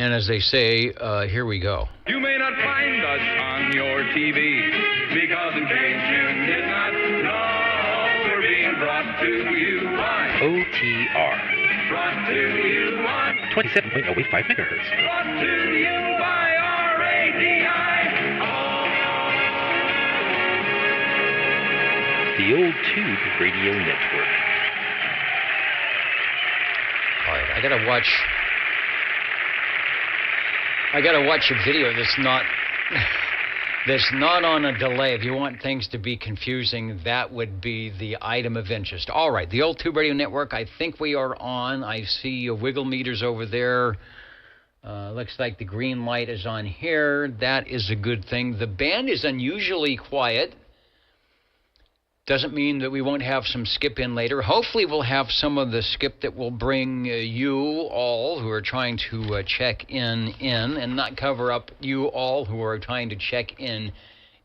And as they say, here we go. You may not find us on your TV, because in case you did not know, we're being brought to you by OTR. Brought to you on 27.085 megahertz. Brought to you by RADI. The Old Tube Radio Network. All right, I gotta watch a video that's not on a delay. If you want things to be confusing, that would be the item of interest. All right, the Old Tube Radio Network, I think we are on. I see wiggle meters over there. Looks like the green light is on here. That is a good thing. The band is unusually quiet. Doesn't mean that we won't have some skip in later. Hopefully we'll have some of the skip that will bring you all who are trying to check in and not cover up you all who are trying to check in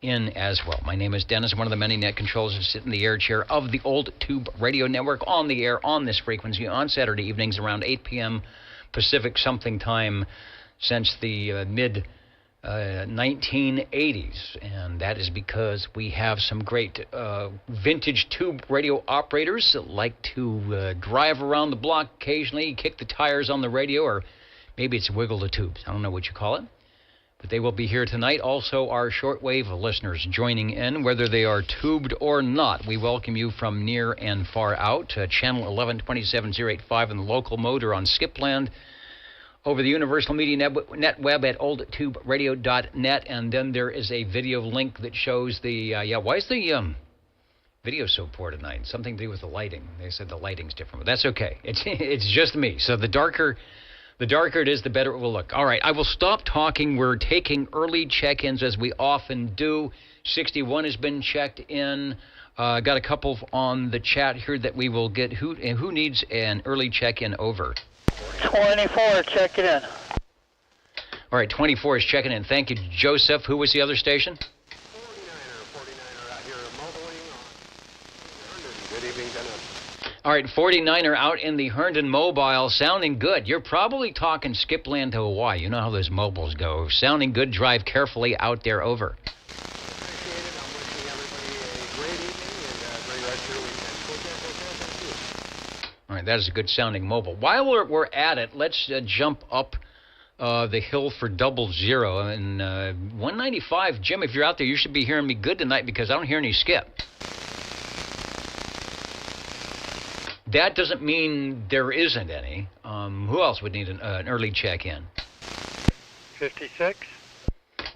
as well. My name is Dennis, one of the many net controls that sit in the air chair of the Old Tube Radio Network, on the air on this frequency on Saturday evenings around 8 p.m. Pacific something time since the mid 1980s, and that is because we have some great vintage tube radio operators that like to drive around the block occasionally, kick the tires on the radio, or maybe it's wiggle the tubes. I don't know what you call it, but they will be here tonight. Also, our shortwave listeners joining in, whether they are tubed or not. We welcome you from near and far out. Channel 1127.085 in the local mode or on Skipland, over the Universal Media Net web at oldtuberadio.net, and then there is a video link that shows the, why is the video so poor tonight? Something to do with the lighting. They said the lighting's different, but that's okay. It's just me. So the darker it is, the better it will look. All right, I will stop talking. We're taking early check-ins as we often do. 61 has been checked in. Got a couple on the chat here that we will get. Who needs an early check-in over? 24, check it in. All right, 24 is checking in. Thank you, Joseph. Who was the other station? 49er out here mobiling on. Good evening, Dennis. All right, 49er out in the Herndon Mobile, sounding good. You're probably talking Skipland to Hawaii. You know how those mobiles go. Sounding good. Drive carefully out there. Over. Appreciate it. I'm wishing everybody a great evening and a great rest of your weekend. Thank you. All right, that is a good sounding mobile. While we're at it, let's jump up the hill for 00. And 195, Jim, if you're out there, you should be hearing me good tonight because I don't hear any skip. That doesn't mean there isn't any. Who else would need an early check-in? 56.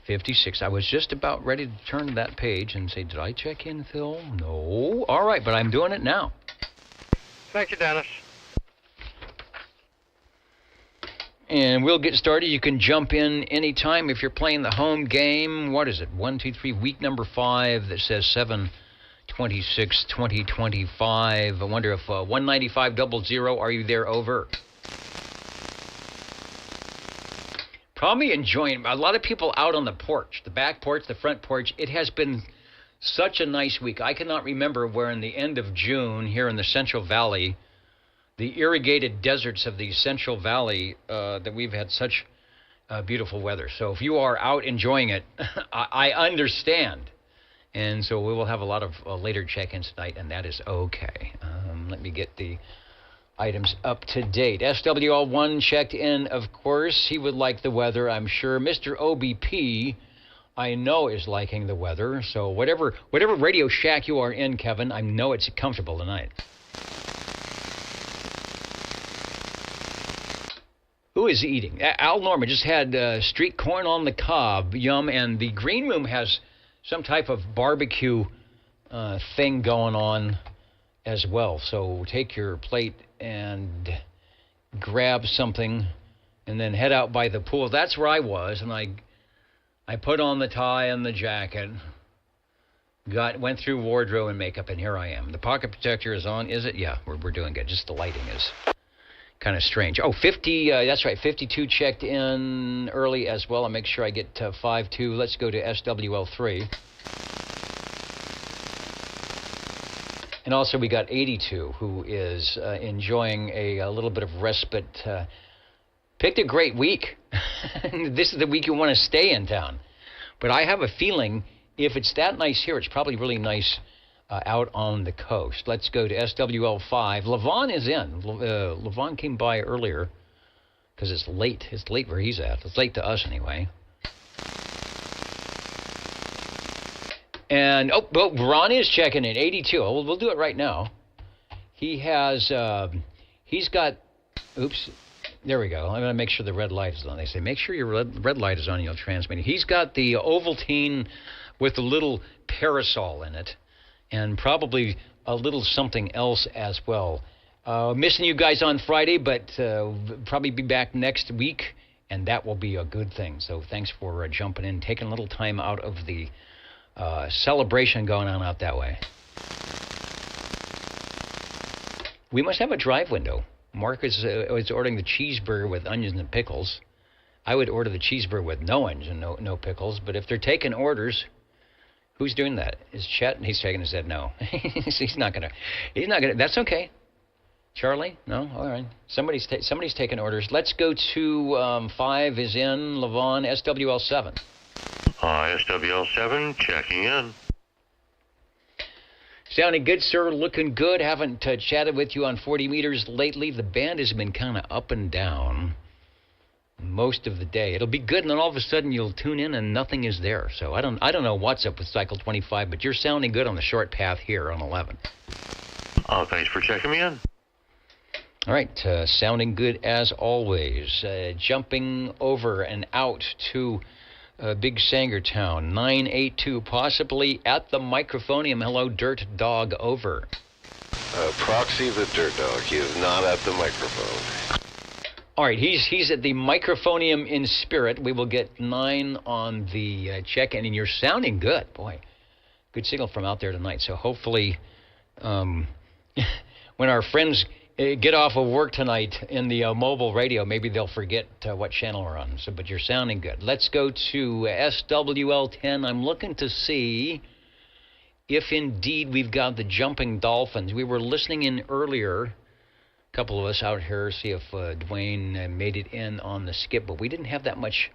56. I was just about ready to turn to that page and say, did I check in, Phil? No. All right, but I'm doing it now. Thank you, Dennis. And we'll get started. You can jump in anytime if you're playing the home game. What is it? 1, 2, 3, week number 5 that says 7/26/2025. I wonder if 195.00, are you there? Over. Probably enjoying a lot of people out on the porch, the back porch, the front porch. It has been such a nice week. I cannot remember where in the end of June here in the Central Valley, the irrigated deserts of the Central Valley, that we've had such beautiful weather. So if you are out enjoying it, I understand. And so we will have a lot of later check-ins tonight, and that is okay. Let me get the items up to date. SWL1 checked in, of course. He would like the weather, I'm sure. Mr. OBP, I know, is liking the weather. So whatever Radio Shack you are in, Kevin, I know it's comfortable tonight. Who is eating? Al Norman just had street corn on the cob. Yum. And the green room has some type of barbecue thing going on as well. So take your plate and grab something and then head out by the pool. That's where I was, and I put on the tie and the jacket, went through wardrobe and makeup, and here I am. The pocket protector is on, is it? Yeah, we're doing good. Just the lighting is kind of strange. Oh, 50, that's right, 52 checked in early as well. I'll make sure I get 52. Let's go to SWL3. And also we got 82, who is enjoying a little bit of respite picked a great week. This is the week you want to stay in town. But I have a feeling if it's that nice here, it's probably really nice out on the coast. Let's go to SWL5. Levon is in. Levon came by earlier because it's late. It's late where he's at. It's late to us anyway. And, Ron is checking in, 82. We'll do it right now. He has, he's got, there we go. I'm going to make sure the red light is on. They say, make sure your red light is on, you'll transmit it. He's got the Ovaltine with a little parasol in it, and probably a little something else as well. Missing you guys on Friday, but probably be back next week, and that will be a good thing. So thanks for jumping in, taking a little time out of the celebration going on out that way. We must have a drive window. Mark is ordering the cheeseburger with onions and pickles. I would order the cheeseburger with no onions and no pickles, but if they're taking orders, who's doing that? Is Chet? And he's shaking his head no. He's not gonna. That's okay. Charlie? No? All right. Somebody's taking orders. Let's go to 5 is in. Levon, SWL7. SWL7 checking in. Sounding good, sir. Looking good. Haven't chatted with you on 40 meters lately. The band has been kind of up and down most of the day. It'll be good, and then all of a sudden you'll tune in and nothing is there. So I don't know what's up with Cycle 25, but you're sounding good on the short path here on 11. Thanks for checking me in. All right, sounding good as always. Jumping over and out to Big Sangertown, 982, possibly at the microphonium. Hello, Dirt Dog, over. Proxy the Dirt Dog. He is not at the microphone. All right, he's at the microphonium in spirit. We will get 9 on the check-in, and you're sounding good. Boy, good signal from out there tonight. So hopefully when our friends get off of work tonight in the mobile radio, maybe they'll forget what channel we're on. So, but you're sounding good. Let's go to SWL10. I'm looking to see if indeed we've got the Jumping Dolphins. We were listening in earlier, a couple of us out here, see if Dwayne made it in on the skip, but we didn't have that much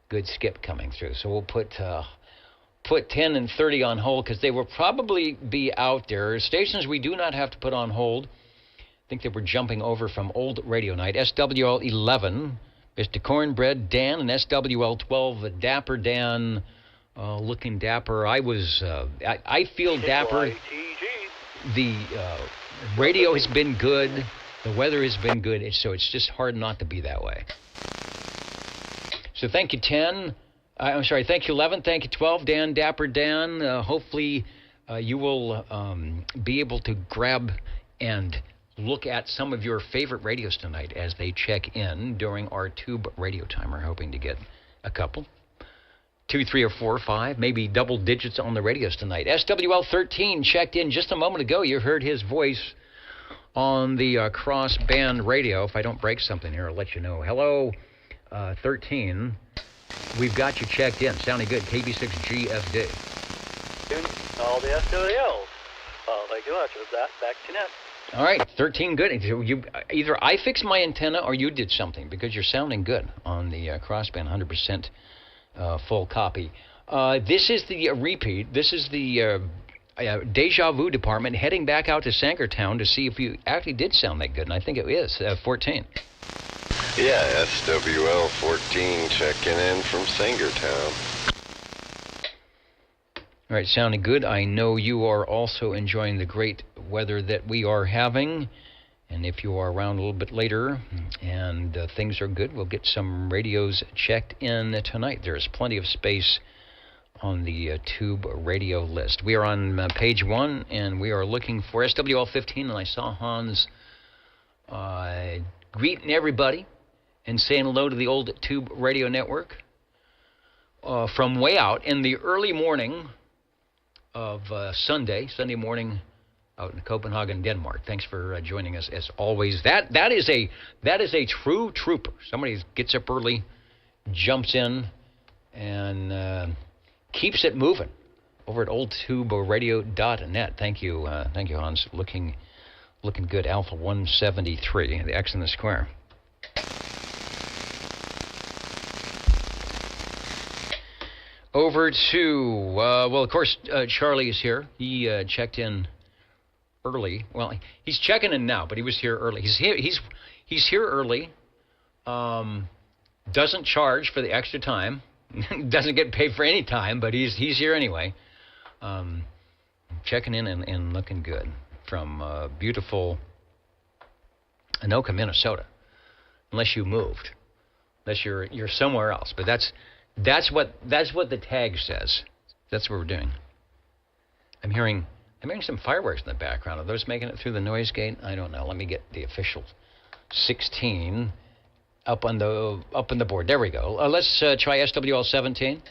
good skip coming through. So we'll put 10 and 30 on hold because they will probably be out there. Stations we do not have to put on hold. I think they were jumping over from old radio night. SWL 11, Mr. Cornbread Dan, and SWL 12, Dapper Dan, looking dapper. I feel dapper. The radio has been good. The weather has been good. So it's just hard not to be that way. So thank you, 10. Thank you, 11. Thank you, 12. Dan, Dapper Dan. Hopefully you will be able to grab and look at some of your favorite radios tonight as they check in during our tube radio time. We're hoping to get a couple. 2, 3, or 4, 5, maybe double digits on the radios tonight. SWL 13 checked in just a moment ago. You heard his voice on the cross-band radio. If I don't break something here, I'll let you know. Hello, 13. We've got you checked in. Sounding good. KB6GFD. All the SWLs. Thank you much. Back to net. All right, 13, good. Either I fixed my antenna or you did something because you're sounding good on the crossband, 100% full copy. This is the repeat. This is the Deja Vu department heading back out to Sangertown to see if you actually did sound that good, and I think it is 14. Yeah, SWL 14 checking in from Sangertown. All right, sounding good. I know you are also enjoying the great weather that we are having. And if you are around a little bit later and things are good, we'll get some radios checked in tonight. There's plenty of space on the tube radio list. We are on page 1, and we are looking for SWL 15. And I saw Hans greeting everybody and saying hello to the old tube radio network from way out in the early morning of Sunday morning out in Copenhagen, Denmark. Thanks for joining us as always. That is a true trooper. Somebody gets up early, jumps in, and keeps it moving over at oldtuberadio.net. Thank you, Hans. Looking good. Alpha 173, the X in the square. Over to, well, of course, Charlie is here. He checked in early. Well, he's checking in now, but he was here early. He's here early. Doesn't charge for the extra time. Doesn't get paid for any time, but he's here anyway. Checking in and looking good from beautiful Anoka, Minnesota. Unless you moved, unless you're somewhere else. But that's what the tag says. That's what we're doing. I'm hearing some fireworks in the background. Are those making it through the noise gate? I don't know. Let me get the official 16 up on the board. There we go. Let's try SWL 17.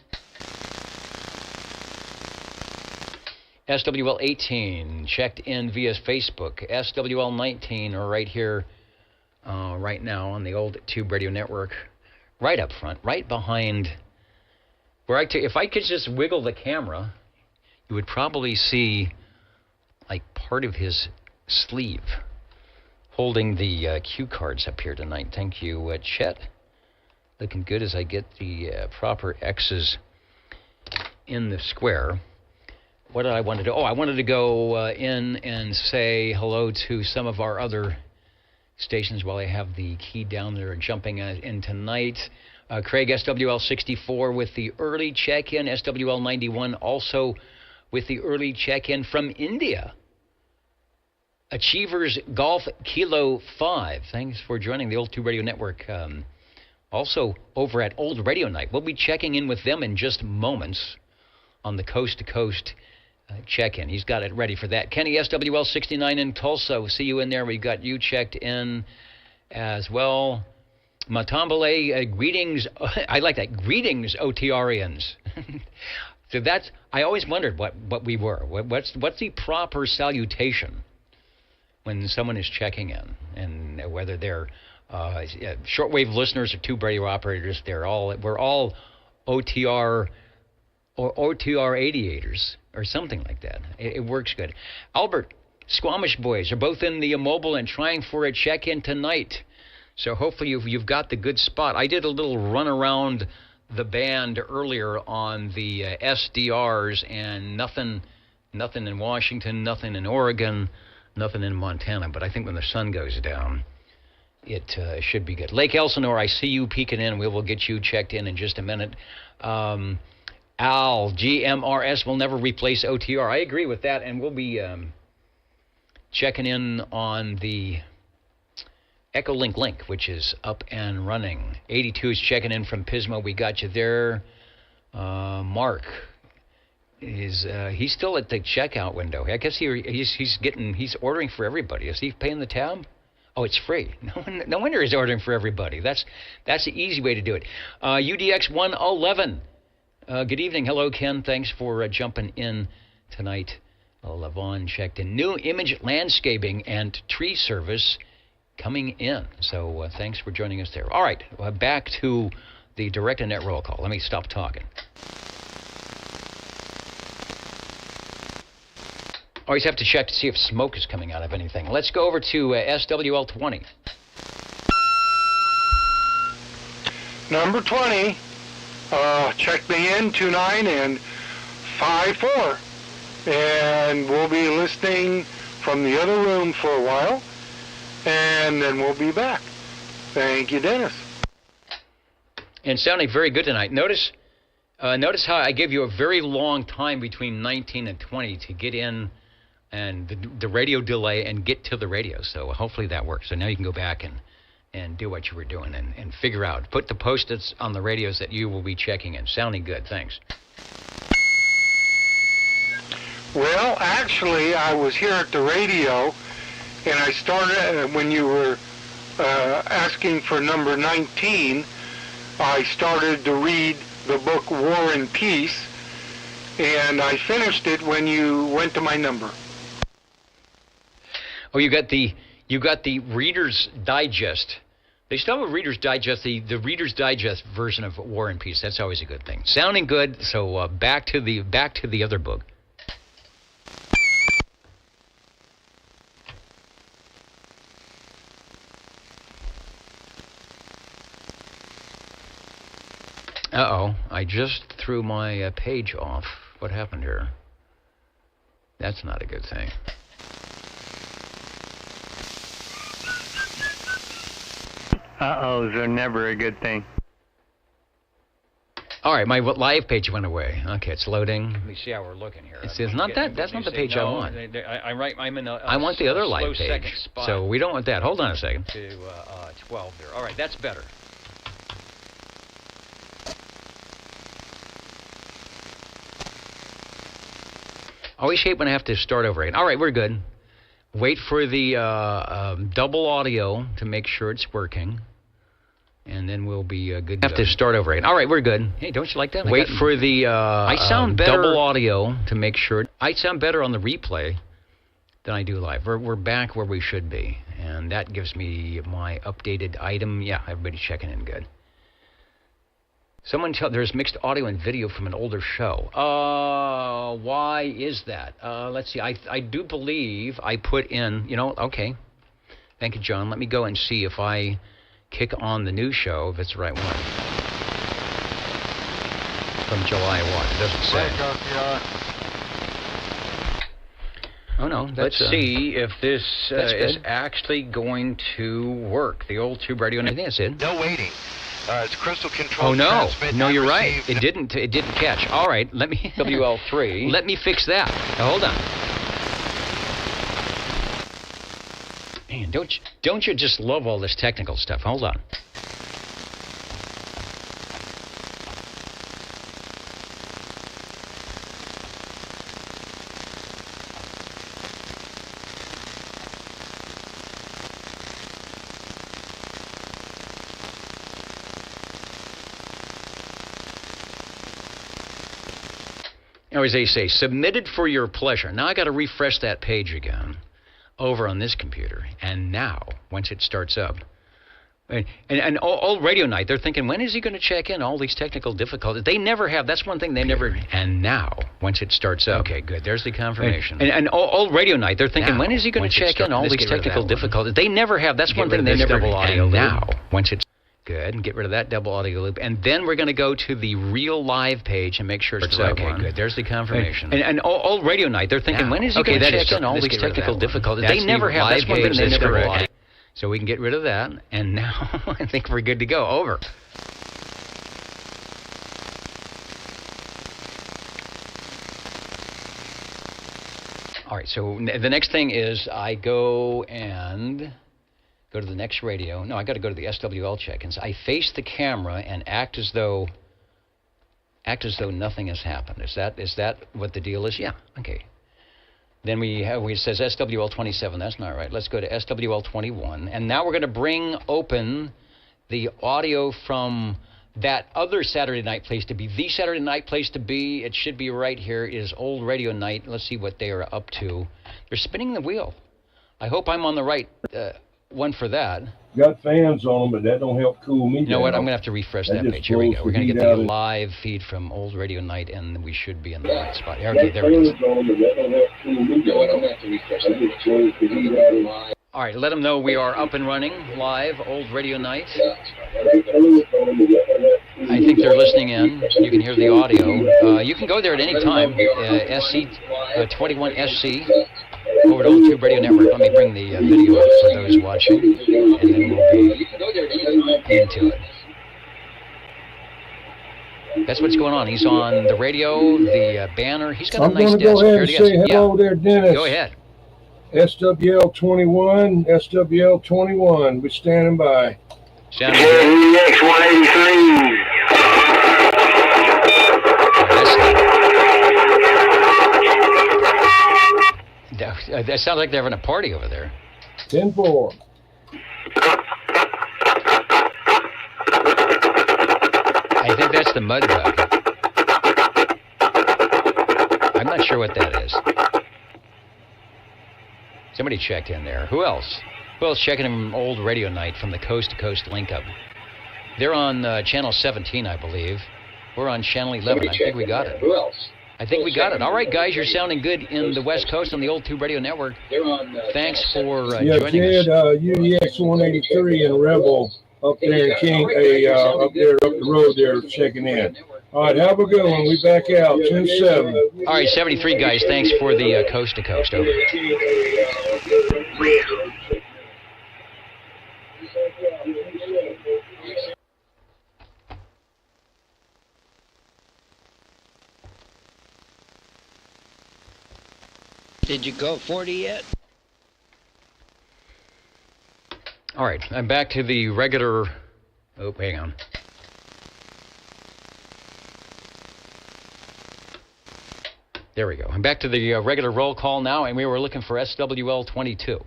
SWL 18 checked in via Facebook. SWL 19 are right here, right now on the old Tube Radio Network, right up front, right behind. If I could just wiggle the camera, you would probably see like part of his sleeve holding the cue cards up here tonight. Thank you, Chet. Looking good as I get the proper X's in the square. What did I want to do? I wanted to go in and say hello to some of our other stations while I have the key down there jumping in tonight. Craig, SWL 64 with the early check-in. SWL 91 also with the early check-in from India. Achievers Golf Kilo 5. Thanks for joining the Old Tube Radio Network. Also over at Old Radio Night. We'll be checking in with them in just moments on the coast-to-coast check-in. He's got it ready for that. Kenny, SWL 69 in Tulsa. We'll see you in there. We got you checked in as well. Matambale, greetings. I like that. Greetings, OTRians. So I always wondered what we were. What's the proper salutation when someone is checking in, and whether they're shortwave listeners or tube radio operators, we're all OTR or OTR aviators or something like that. It works good. Albert, Squamish Boys are both in the mobile and trying for a check-in tonight. So hopefully you've got the good spot. I did a little run around the band earlier on the SDRs, and nothing in Washington, nothing in Oregon, nothing in Montana. But I think when the sun goes down, it should be good. Lake Elsinore, I see you peeking in. We will get you checked in just a minute. Al, GMRS will never replace OTR. I agree with that, and we'll be checking in on the Echolink Link, which is up and running. 82 is checking in from Pismo. We got you there. Mark is he's still at the checkout window. I guess he's ordering for everybody. Is he paying the tab? Oh, it's free. No wonder he's ordering for everybody. That's the easy way to do it. UDX 111. Good evening. Hello, Ken. Thanks for jumping in tonight. Lavon checked in. New image landscaping and tree service coming in. So thanks for joining us there. All right, back to the direct and net roll call. Let me stop talking. Always have to check to see if smoke is coming out of anything. Let's go over to SWL 20. Number 20, check me in, 29 and 54. And we'll be listening from the other room for a while, and then we'll be back. Thank you, Dennis. And sounding very good tonight. Notice how I gave you a very long time between 19 and 20 to get in, and the radio delay and get to the radio. So hopefully that works. So now you can go back and do what you were doing and figure out. Put the post-its on the radios that you will be checking in. Sounding good. Thanks. Well, actually, I was here at the radio, and I started, when you were asking for number 19, I started to read the book War and Peace, and I finished it when you went to my number. Oh, you got the Reader's Digest. They still have a Reader's Digest, the Reader's Digest version of War and Peace. That's always a good thing. Sounding good. So back to the other book. Uh-oh, I just threw my page off. What happened here? That's not a good thing. Uh-ohs are never a good thing. All right, my live page went away. Okay, it's loading. Let me see how we're looking here. It's not that. That's not the page I want. I'm in a I want the other live slow page. second spot So we don't want that. Hold on a second. to 12 there. All right, that's better. Always hate when I have to start over again. All right, we're good. Wait for the double audio to make sure it's working. And then we'll be good. Have to start over again. All right, we're good. Hey, don't you like that? Wait for the I sound better. Double audio to make sure. I sound better on the replay than I do live. We're back where we should be, and that gives me my updated item. Yeah, everybody's checking in good. Someone tell there's mixed audio and video from an older show. Why is that? Let's see. I do believe I put in. Okay. Thank you, John. Let me go and see if I kick on the new show, if it's the right one. From July what? It doesn't say. Oh, no. Let's see if this is good. actually going to work. The old tube radio. I think that's it. No waiting. It's crystal control. Oh, no. Transmit, No, and you're right. receive. It didn't catch. All right, let me... WL3. Let me fix that. Now, hold on. Man, don't you just love all this technical stuff? Hold on. Or as they say, submitted for your pleasure. Now I got to refresh that page again over on this computer. And now, once it starts up, and all radio night, they're thinking, when is he going to check in? All these technical difficulties. They never have. That's one thing they never. And now, once it starts up. Okay, good. There's the confirmation. And all radio night, they're thinking, when is he going to check in? All these technical difficulties. They never have. That's one thing they never. And now, once it's good, and get rid of that double audio loop. And then we're going to go to the real live page and make sure it's the right one. Okay, good. There's the confirmation. And all radio night, they're thinking, when is he going to check in? All these technical difficulties. They never have. That's one thing they never have. So we can get rid of that. And now I think we're good to go. Over. All right, so the next thing is I go to the next radio. No, I got to go to the SWL check-ins. I face the camera and act as though nothing has happened. Is that what the deal is? Yeah. Okay. Then it says SWL 27. That's not right. Let's go to SWL 21. And now we're going to bring open the audio from that other Saturday night place to be. The Saturday night place to be. It should be right here. It is Old Radio Night. Let's see what they are up to. They're spinning the wheel. I hope I'm on the right one for that. Got fans on them, but that don't help cool me. You know what? I'm going to have to refresh that page. Here we go. We're going to get the live feed from Old Radio Night, and we should be in the right spot. Okay, there it is. All right, let them know we are up and running live, Old Radio Night. I think they're listening in. You can hear the audio. You can go there at any time. SC21SC. Over to Old Tube Radio Network. Let me bring the video up for those watching, and then we'll be into it. That's what's going on. He's on the radio, the banner. He's got a nice desk. I'm going to go ahead and say hello there, Dennis. Go ahead. SWL 21, SWL 21. We're standing by. Sounding good. EX 183. That sounds like they're having a party over there. 10-4. I think that's the mud bug. I'm not sure what that is. Somebody checked in there. Who else? Who else checking in from Old Radio Night from the Coast to Coast Link Up? They're on channel 17, I believe. We're on channel 11. I think we got it. Who else? I think we got it. All right, guys, you're sounding good in the West Coast on the Old Tube Radio Network. Thanks for joining us. UEX 183 and Rebel up there in King, up the road there checking in. All right, have a good one. We back out, 10-7. All right, 73 guys, thanks for the coast to coast. Over. Did you go 40 yet? All right, I'm back to the regular... Oh, hang on. There we go. I'm back to the regular roll call now, and we were looking for SWL 22.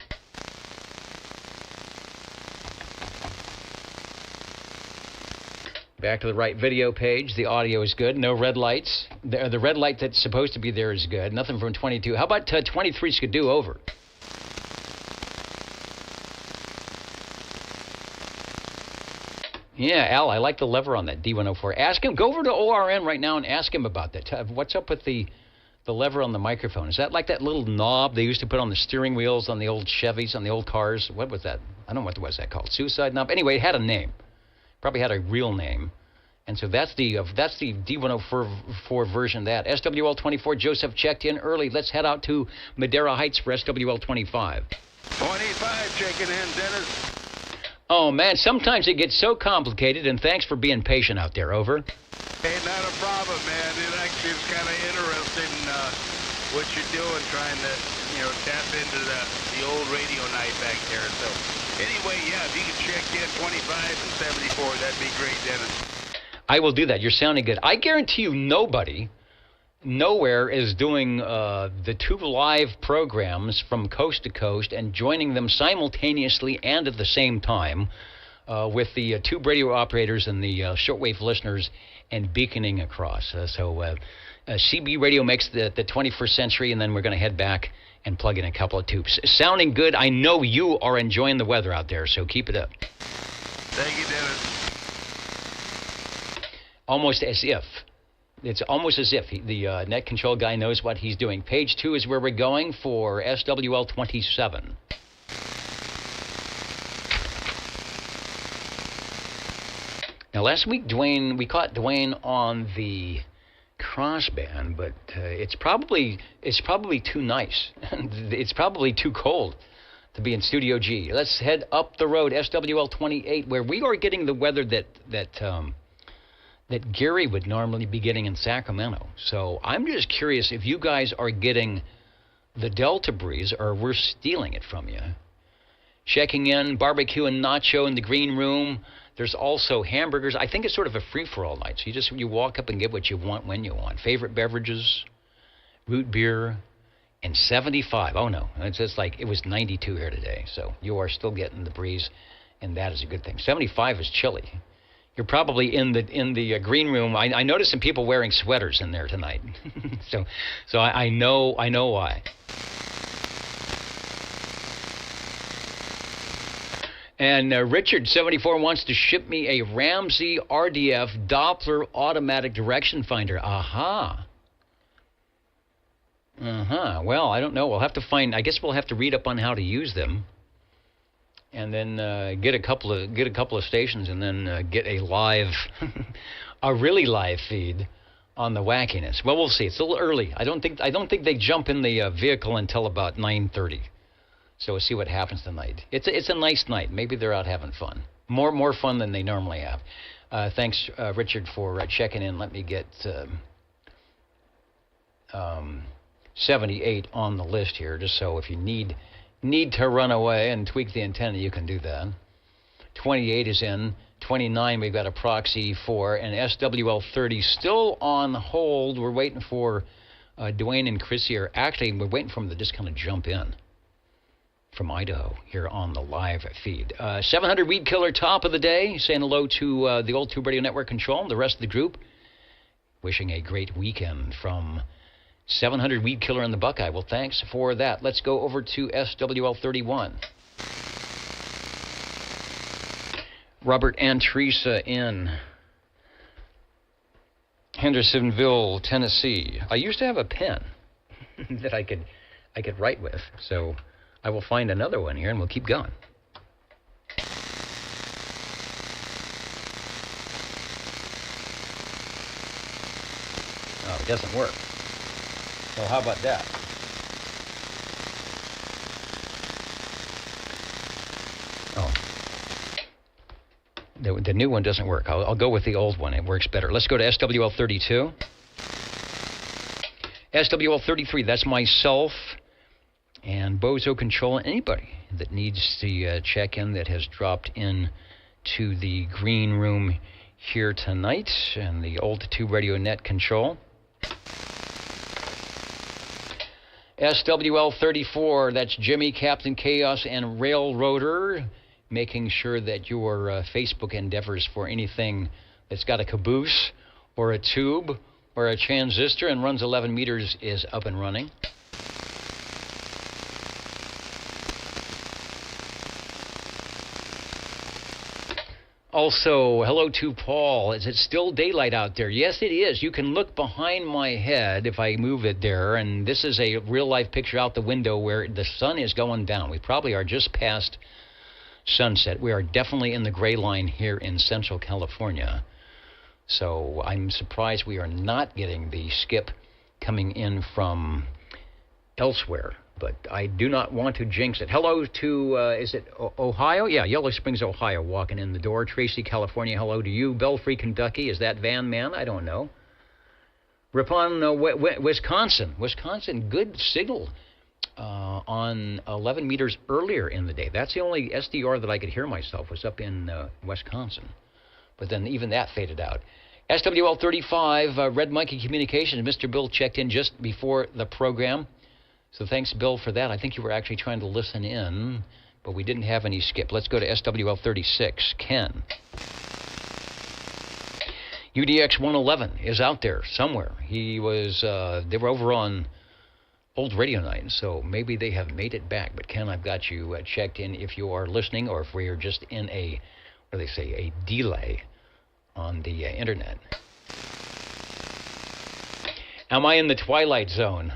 Back to the right video page. The audio is good. No red lights. The red light that's supposed to be there is good. Nothing from 22. How about 23 Skidoo over? Yeah, Al, I like the lever on that D104. Ask him. Go over to ORN right now and ask him about that. What's up with the lever on the microphone? Is that like that little knob they used to put on the steering wheels on the old Chevys, on the old cars? What was that? I don't know what was that called. Suicide knob? Anyway, it had a name. Probably had a real name. And so that's the D104 version of that. SWL 24, Joseph checked in early. Let's head out to Madera Heights for SWL 25. 25 checking in, Dennis. Oh, man, sometimes it gets so complicated, and thanks for being patient out there. Over. Hey, not a problem, man. It actually is kind of interesting what you're doing, trying to, tap into the old radio night back there. So, anyway, yeah, if you can check in 25 and 74, that'd be great, Dennis. I will do that. You're sounding good. I guarantee you nobody, nowhere is doing the two live programs from coast to coast and joining them simultaneously and at the same time with the tube radio operators and the shortwave listeners and beaconing across. CB radio makes the 21st century, and then we're going to head back and plug in a couple of tubes. Sounding good. I know you are enjoying the weather out there, so keep it up. Thank you, Dennis. Almost as if. It's almost as if the net control guy knows what he's doing. Page 2 is where we're going for SWL 27. Now, last week, we caught Dwayne on the crossband, but it's probably too nice. It's probably too cold to be in Studio G. Let's head up the road, SWL 28, where we are getting the weather that Gary would normally be getting in Sacramento. So I'm just curious if you guys are getting the Delta breeze or we're stealing it from you. Checking in, barbecue and nacho in the green room. There's also hamburgers. I think it's sort of a free-for-all night. So you walk up and get what you want when you want. Favorite beverages, root beer, and 75. Oh, no. It's just like it was 92 here today. So you are still getting the breeze, and that is a good thing. 75 is chilly. You're probably in the green room. I noticed some people wearing sweaters in there tonight. so I know why. And Richard 74 wants to ship me a Ramsey RDF Doppler automatic direction finder. Aha. Well, I don't know. We'll have to find. I guess we'll have to read up on how to use them. And then get a couple of stations, and then get a live, a really live feed on the wackiness. Well, we'll see. It's a little early. I don't think they jump in the vehicle until about 9:30. So we'll see what happens tonight. It's a nice night. Maybe they're out having fun. More fun than they normally have. Thanks, Richard, for checking in. Let me get 78 on the list here, just so if you need to run away and tweak the antenna, you can do that. 28 is in. 29, we've got a proxy for, and SWL 30 still on hold. We're waiting for Dwayne and Chris here. Actually, we're waiting for them to just kind of jump in from Idaho here on the live feed. 700 Weed Killer, top of the day. Saying hello to the old Tube Radio Network Control and the rest of the group. Wishing a great weekend from 700 Weed Killer in the Buckeye. Well, thanks for that. Let's go over to SWL 31. Robert and Teresa in Hendersonville, Tennessee. I used to have a pen that I could write with, so I will find another one here and we'll keep going. doesn't work. So how about that? Oh. The new one doesn't work. I'll go with the old one. It works better. Let's go to SWL32. SWL33, that's myself and Bozo Control. Anybody that needs to check in that has dropped in to the green room here tonight and the Altitude Radio Net Control. SWL34, that's Jimmy, Captain Chaos, and Railroader, making sure that your Facebook endeavors for anything that's got a caboose or a tube or a transistor and runs 11 meters is up and running. Also, hello to Paul. Is it still daylight out there? Yes, it is. You can look behind my head if I move it there, and this is a real-life picture out the window where the sun is going down. We probably are just past sunset. We are definitely in the gray line here in Central California. So I'm surprised we are not getting the skip coming in from elsewhere. But I do not want to jinx it. Hello to, is it Ohio? Yeah, Yellow Springs, Ohio, walking in the door. Tracy, California, hello to you. Belfry, Kentucky, is that Van Man? I don't know. Ripon, Wisconsin. Wisconsin, good signal on 11 meters earlier in the day. That's the only SDR that I could hear myself was up in Wisconsin. But then even that faded out. SWL 35, Red Monkey Communications. Mr. Bill checked in just before the program. So thanks, Bill, for that. I think you were actually trying to listen in, but we didn't have any skip. Let's go to SWL 36. Ken. UDX 111 is out there somewhere. He was, they were over on Old Radio Night, so maybe they have made it back. But Ken, I've got you checked in if you are listening or if we are just in a, what do they say, a delay on the internet. Am I in the twilight zone?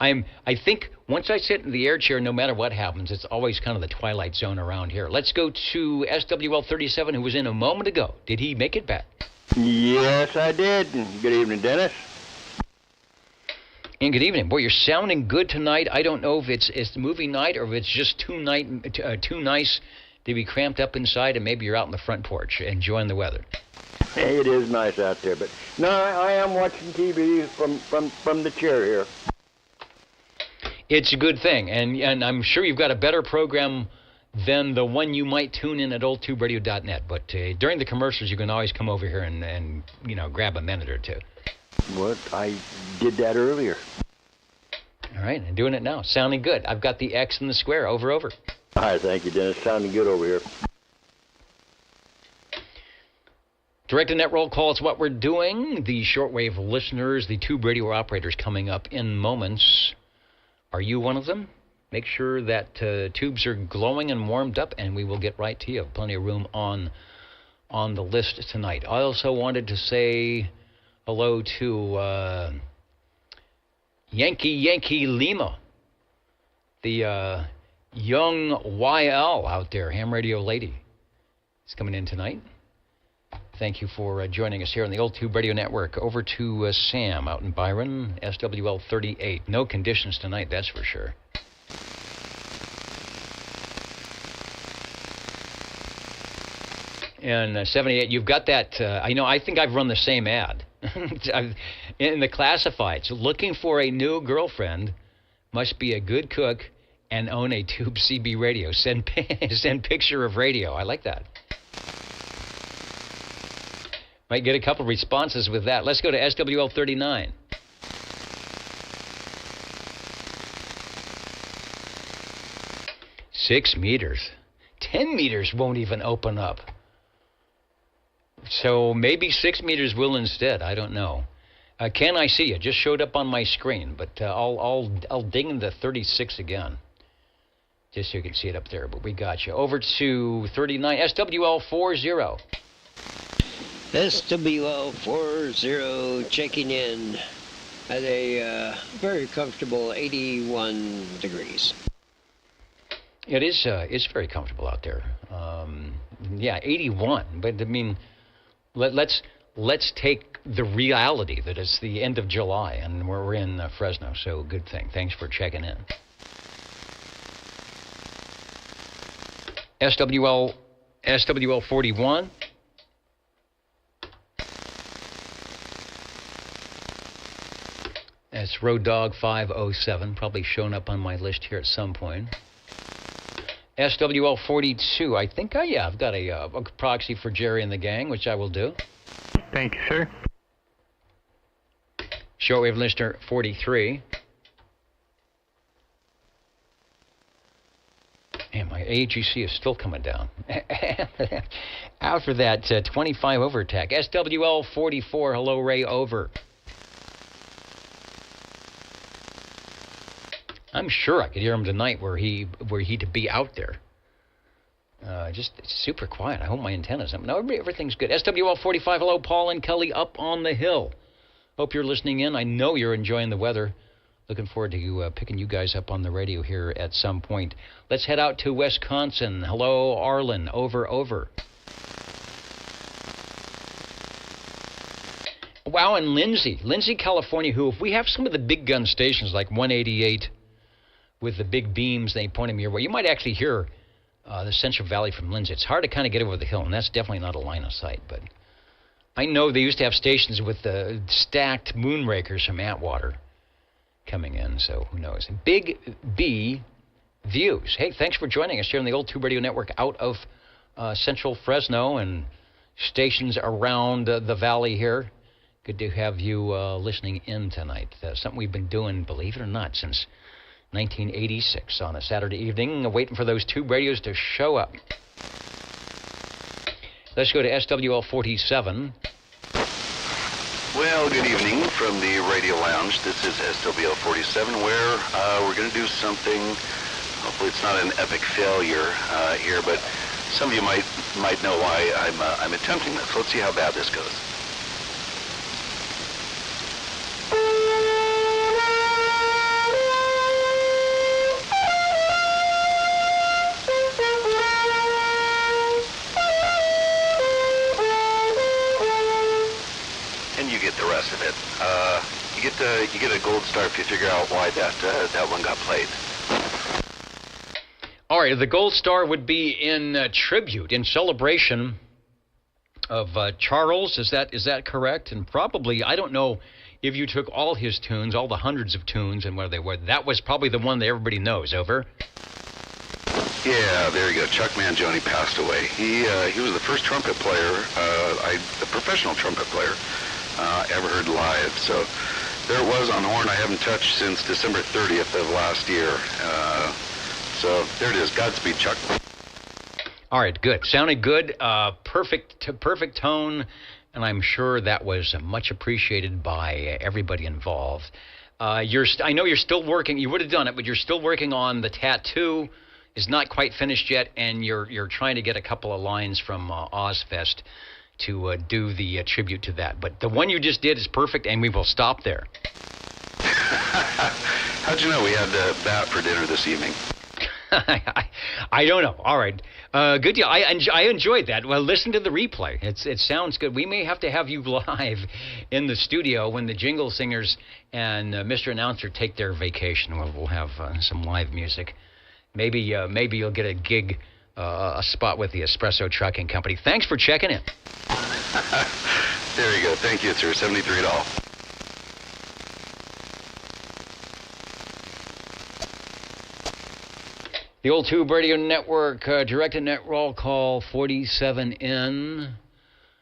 I think once I sit in the air chair, no matter what happens, it's always kind of the twilight zone around here. Let's go to SWL 37, who was in a moment ago. Did he make it back? Yes, I did. Good evening, Dennis. And good evening. Boy, you're sounding good tonight. I don't know if it's movie night or if it's just too nice to be cramped up inside, and maybe you're out on the front porch enjoying the weather. Hey, it is nice out there, but no, I am watching TV from the chair here. It's a good thing, and I'm sure you've got a better program than the one you might tune in at oldtuberadio.net. But during the commercials, you can always come over here and grab a minute or two. What? I did that earlier. All right, I'm doing it now. Sounding good. I've got the X and the square. Over. All right, thank you, Dennis. Sounding good over here. Direct-to-net roll call is what we're doing. The shortwave listeners, the tube radio operators coming up in moments. Are you one of them? Make sure that tubes are glowing and warmed up, and we will get right to you. Plenty of room on the list tonight. I also wanted to say hello to Yankee Lima, the young YL out there, ham radio lady. Is coming in tonight. Thank you for joining us here on the Old Tube Radio Network. Over to Sam out in Byron, SWL 38. No conditions tonight, that's for sure. And 78, you've got that, I think I've run the same ad. In the classifieds, looking for a new girlfriend, must be a good cook and own a tube CB radio. Send picture of radio. I like that. Might get a couple responses with that. Let's go to SWL 39. Six meters. 10 meters won't even open up. So maybe 6 meters will instead. I don't know. Can I see you? Just showed up on my screen, but I'll ding into 36 again. Just so you can see it up there, but we got you. Over to 39, SWL 40. SWL 40 checking in at a very comfortable 81 degrees. It is it's very comfortable out there. Yeah, 81. But I mean, let's let's take the reality that it's the end of July and we're in Fresno. So good thing. Thanks for checking in. SWL 41. That's Road Dog 507, probably shown up on my list here at some point. SWL 42, I think I've got a proxy for Jerry and the gang, which I will do. Thank you, sir. Shortwave listener 43. And my AGC is still coming down. After that 25 over attack. SWL 44, hello Ray, over. I'm sure I could hear him tonight were he to be out there. Just super quiet. I hope my antenna's up. No, everything's good. SWL 45, hello, Paul and Kelly up on the hill. Hope you're listening in. I know you're enjoying the weather. Looking forward to picking you guys up on the radio here at some point. Let's head out to Wisconsin. Hello, Arlen. Over. Wow, and Lindsay, California, who, if we have some of the big gun stations like 188 with the big beams, they point them your way, you might actually hear the Central Valley from Lindsay. It's hard to kind of get over the hill, and that's definitely not a line of sight. But I know they used to have stations with the stacked moonrakers from Atwater coming in, so who knows. Big B views. Hey, thanks for joining us here on the Old Tube Radio Network out of Central Fresno and stations around the valley here. Good to have you listening in tonight. Something we've been doing, believe it or not, since 1986 on a Saturday evening, waiting for those tube radios to show up. Let's go to SWL 47. Well, good evening from the Radio Lounge. This is SWL 47, where we're going to do something. Hopefully, it's not an epic failure here, but some of you might know why I'm attempting this. Let's see how bad this goes. Of it. You get a gold star if you figure out why that one got played. All right, the gold star would be in tribute, in celebration of Charles. Is that correct? And probably, I don't know if you took all his tunes, all the hundreds of tunes, and where they were. That was probably the one that everybody knows. Over. Yeah, there you go. Chuck Mangione passed away. He was the first trumpet player, the professional trumpet player. Ever heard live. So there it was on horn. I haven't touched since December 30th of last year. So there it is. Godspeed, Chuck. All right, good. Sounded good. Perfect tone, and I'm sure that was much appreciated by everybody involved. I know you're still working. You would have done it, but you're still working on the tattoo. Is not quite finished yet, and you're trying to get a couple of lines from Ozfest to do the tribute to that. But the one you just did is perfect, and we will stop there. How'd you know we had that for dinner this evening? I don't know. All right. Good deal. I enjoyed that. Well, listen to the replay. It sounds good. We may have to have you live in the studio when the jingle singers and Mr. Announcer take their vacation. We'll have some live music. Maybe you'll get a gig, a spot with the Espresso Trucking Company. Thanks for checking in. There you go. Thank you, sir. $73. The Old Tube Radio Network, directed net roll call 47N.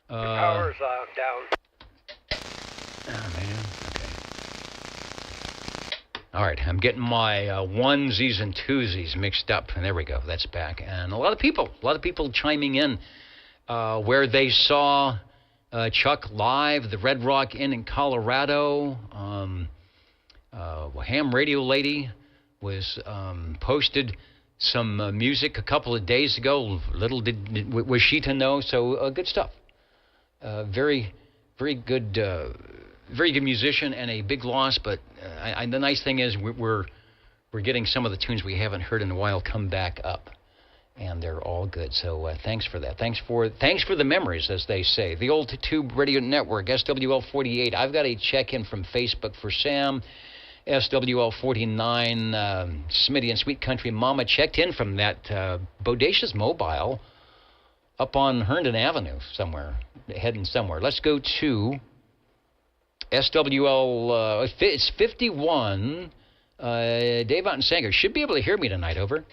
The power's down. Oh, man. Okay. All right, I'm getting my onesies and twosies mixed up. And there we go. That's back. And a lot of people chiming in where they saw Chuck live, the Red Rock Inn in Colorado. Ham Radio Lady was posted some music a couple of days ago. Little was she to know. So good stuff. Very good musician and a big loss. But the nice thing is we're getting some of the tunes we haven't heard in a while come back up. And they're all good. So thanks for that. Thanks for the memories, as they say. The Old Tube Radio Network, SWL48. I've got a check-in from Facebook for Sam. SWL49, Smitty and Sweet Country Mama checked in from that bodacious mobile up on Herndon Avenue somewhere, heading somewhere. Let's go to SWL, it's 51. Dave out in Sanger should be able to hear me tonight, over.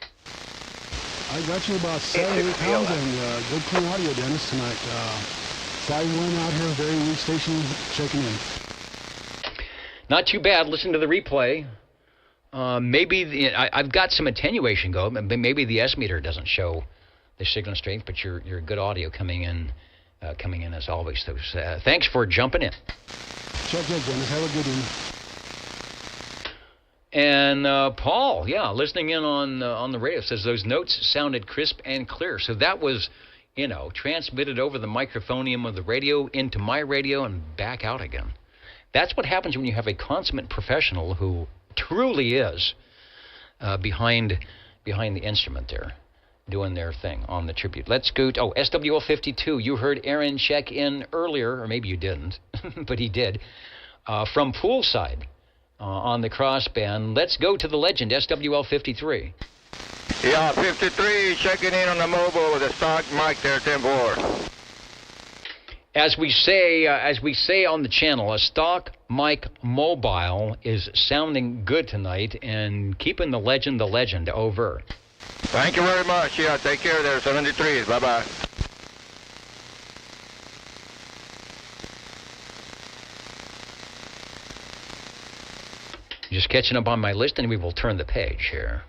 I got you about 7, 8 pounds and good clean audio, Dennis, tonight. 5-1 out here, very weak station, checking in. Not too bad. Listen to the replay. Maybe I've got some attenuation going. Maybe the S meter doesn't show the signal strength, but your good audio coming in as always. So, thanks for jumping in. Check that, Dennis. Have a good one. And Paul, listening in on the radio, says those notes sounded crisp and clear. So that was, transmitted over the microphonium of the radio into my radio and back out again. That's what happens when you have a consummate professional who truly is behind the instrument there, doing their thing on the tribute. Let's go to, SWL52. You heard Aaron check in earlier, or maybe you didn't, but he did, from Poolside. On the crossband. Let's go to the legend, SWL53. Yeah, 53, checking in on the mobile with a stock mic there, 10-4. As we say on the channel, a stock mic mobile is sounding good tonight and keeping the legend, over. Thank you very much. Yeah, take care there, 73. Bye-bye. Just catching up on my list, and we will turn the page here.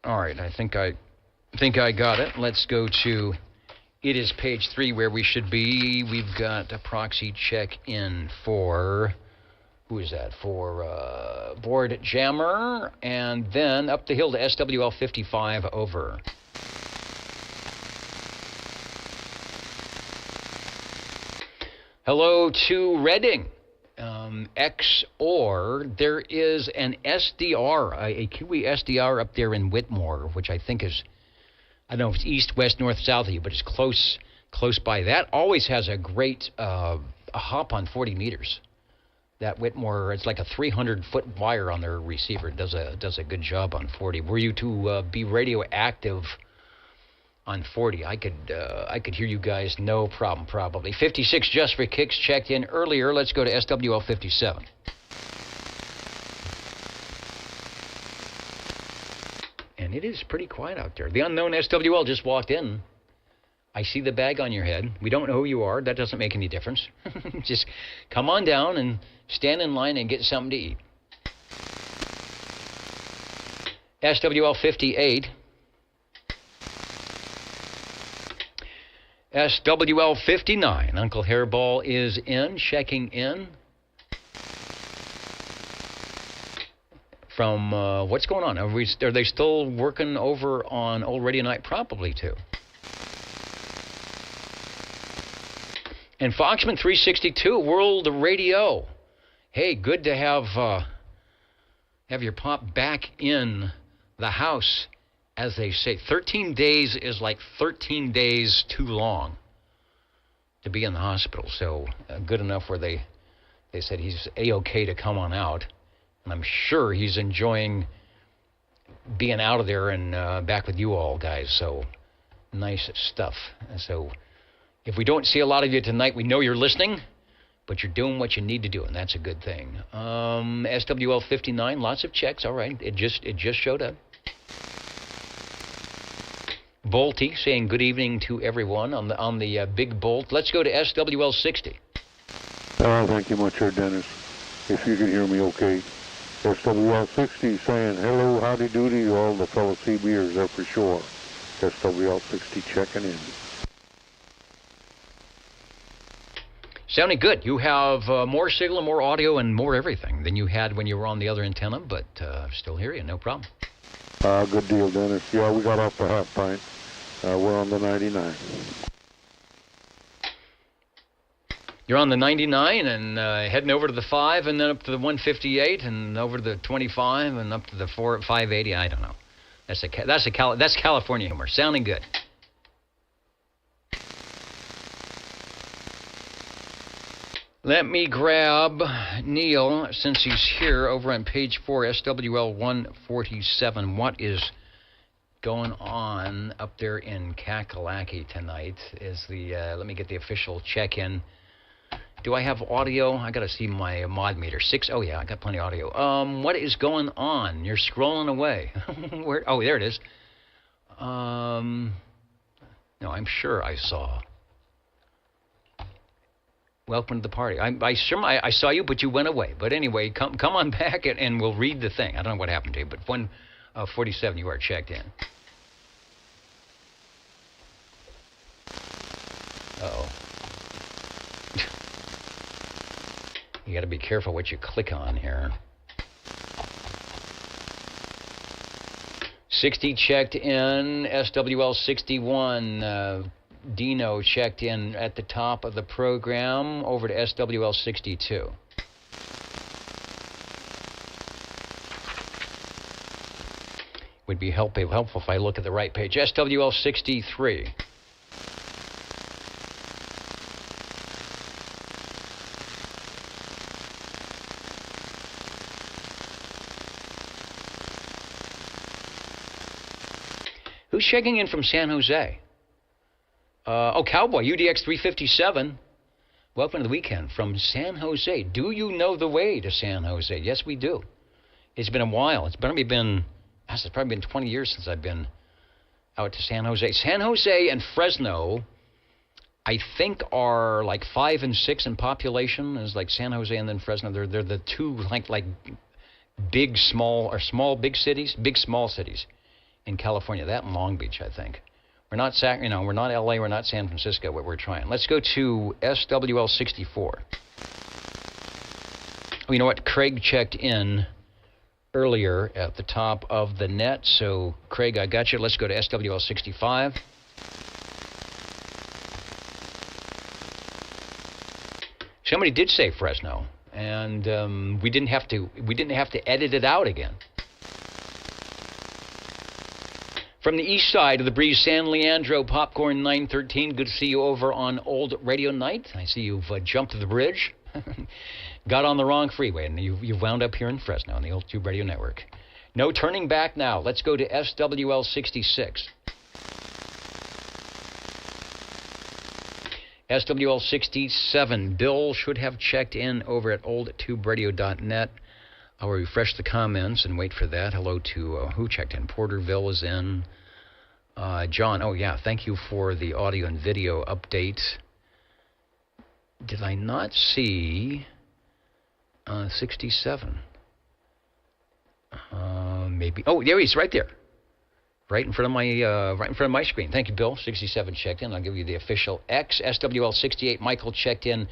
All right, I think I got it. Let's go to, it is page 3 where we should be. We've got a proxy check-in for, who is that? For Board Jammer, and then up the hill to SWL 55, over. Hello to Reading. XOR, there is an SDR, a QE SDR up there in Whitmore, which I think is, I don't know if it's east, west, north, south of you, but it's close by. That always has a great a hop on 40 meters. That Whitmore, it's like a 300-foot wire on their receiver. It does a good job on 40. Were you to be radioactive on 40, I could hear you guys no problem, probably. 56 just for kicks checked in earlier. Let's go to SWL 57. And it is pretty quiet out there. The unknown SWL just walked in. I see the bag on your head. We don't know who you are. That doesn't make any difference. Just come on down and stand in line and get something to eat. SWL 58. SWL 59. Uncle Hairball is in, checking in. From what's going on? Are they still working over on Old Radio Night? Probably too. And Foxman 362, World Radio. Hey, good to have your pop back in the house, as they say. 13 days is like 13 days too long to be in the hospital. So good enough where they said he's A-okay to come on out. And I'm sure he's enjoying being out of there and back with you all, guys. So nice stuff. So if we don't see a lot of you tonight, we know you're listening, but you're doing what you need to do, and that's a good thing. SWL 59, lots of checks. All right, it just showed up. Bolty saying good evening to everyone on the big Bolt. Let's go to SWL 60. Thank you much, sir, Dennis. If you can hear me okay. SWL 60 saying hello, howdy doody to all the fellow CBers there for sure. SWL 60 checking in. Sounding good. You have more signal, more audio, and more everything than you had when you were on the other antenna, but still hear you, no problem. Good deal, Dennis. Yeah, we got off the half pint. We're on the 99. You're on the 99 and heading over to the 5 and then up to the 158 and over to the 25 and up to the 580. I don't know. That's California humor. Sounding good. Let me grab Neil, since he's here, over on page 4, SWL 147. What is going on up there in Kakalaki tonight? Let me get the official check-in. Do I have audio? I got to see my mod meter. 6. Oh, yeah, I got plenty of audio. What is going on? You're scrolling away. Where? Oh, there it is. No, I'm sure I saw. Welcome to the party. I saw you, but you went away. But anyway, come on back and we'll read the thing. I don't know what happened to you, but 147, you are checked in. Uh-oh. You got to be careful what you click on here. 60 checked in. SWL 61. Dino checked in at the top of the program. Over to SWL 62. Would be helpful if I look at the right page. SWL 63. Who's checking in from San Jose? Cowboy, UDX 357. Welcome to the weekend from San Jose. Do you know the way to San Jose? Yes, we do. It's been a while. It's probably been 20 years since I've been out to San Jose. San Jose and Fresno, I think, are like 5 and 6 in population. It's like San Jose and then Fresno. They're the two like big small big cities, big small cities in California. That and Long Beach, I think. We're not we're not LA, we're not San Francisco, but we're trying. Let's go to SWL 64. Oh, you know what? Craig checked in earlier at the top of the net. So, Craig, I got you. Let's go to SWL 65. Somebody did say Fresno, and we didn't have to edit it out again. From the east side of the breeze, San Leandro, Popcorn 913. Good to see you over on Old Radio Night. I see you've jumped the bridge, got on the wrong freeway, and you've wound up here in Fresno on the Old Tube Radio Network. No turning back now. Let's go to SWL 66. SWL 67. Bill should have checked in over at oldtuberadio.net. I'll refresh the comments and wait for that. Hello to who checked in. Porterville is in. John, oh yeah, thank you for the audio and video update. Did I not see 67? Maybe. Oh, there he's right there. Right in front of my screen. Thank you, Bill. 67 checked in. I'll give you the official X. SWL 68. Michael checked in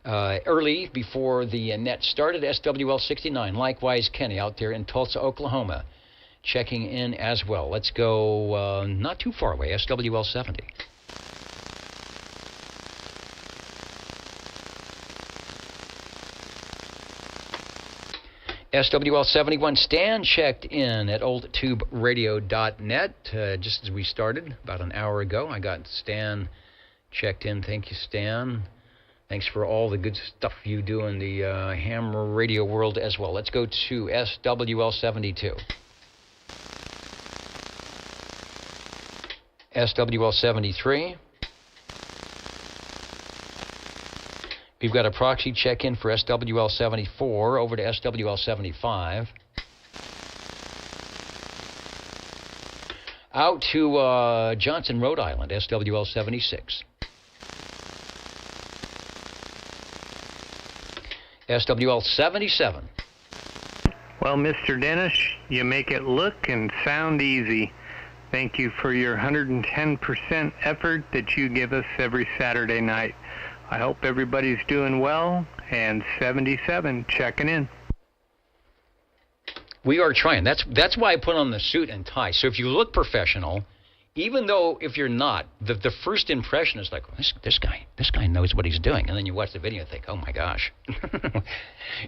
early before the net started. SWL 69. Likewise, Kenny out there in Tulsa, Oklahoma, checking in as well. Let's go not too far away. SWL 70. SWL 71. Stan checked in at oldtuberadio.net just as we started about an hour ago. I got Stan checked in. Thank you, Stan. Thanks for all the good stuff you do in the ham radio world as well. Let's go to SWL 72. SWL 73. We've got a proxy check-in for SWL 74 over to SWL 75. Out to Johnson, Rhode Island, SWL 76. SWL 77. Well, Mr. Dennis, you make it look and sound easy. Thank you for your 110% effort that you give us every Saturday night. I hope everybody's doing well, and 77 checking in. We are trying. That's why I put on the suit and tie. So if you look professional even though if you're not, the first impression is like, this guy knows what he's doing. And then you watch the video and think, oh, my gosh.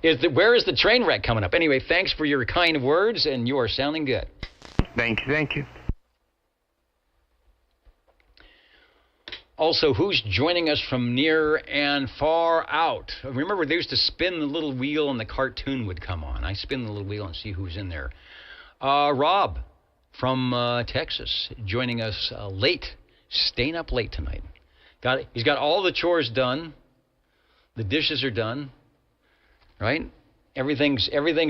Where is the train wreck coming up? Anyway, thanks for your kind words, and you are sounding good. Thank you. Also, who's joining us from near and far out? Remember, they used to spin the little wheel and the cartoon would come on. I spin the little wheel and see who's in there. Rob from Texas joining us late, staying up late tonight. He's got all the chores done. The dishes are done, right? Everything's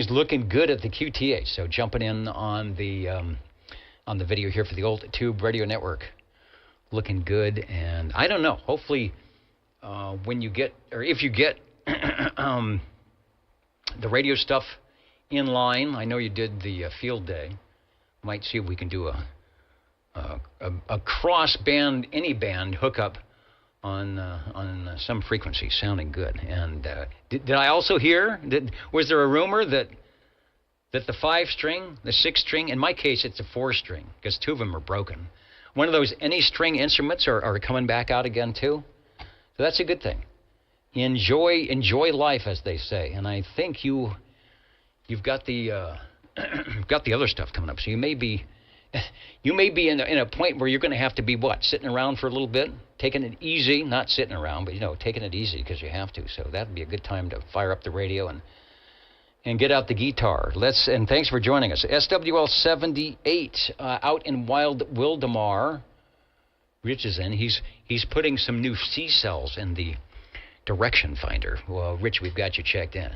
looking good at the QTH. So jumping in on the video here for the Old Tube Radio Network. Looking good, and I don't know. Hopefully, when you get, or if you get the radio stuff in line, I know you did the field day. Might see if we can do a cross band, any band hookup on some frequency, sounding good. And did I also hear was there a rumor that the 5-string, the 6-string, in my case it's a 4-string because 2 of them are broken. One of those any string instruments are coming back out again too, so that's a good thing. Enjoy life, as they say, and I think you've got the got the other stuff coming up. So you may be in a point where you're going to have to be sitting around for a little bit, taking it easy, not sitting around, but taking it easy because you have to. So that'd be a good time to fire up the radio and get out the guitar. And thanks for joining us. SWL 78 out in Wild Wildemar. Rich is in. He's putting some new C cells in the direction finder. Well, Rich, we've got you checked in.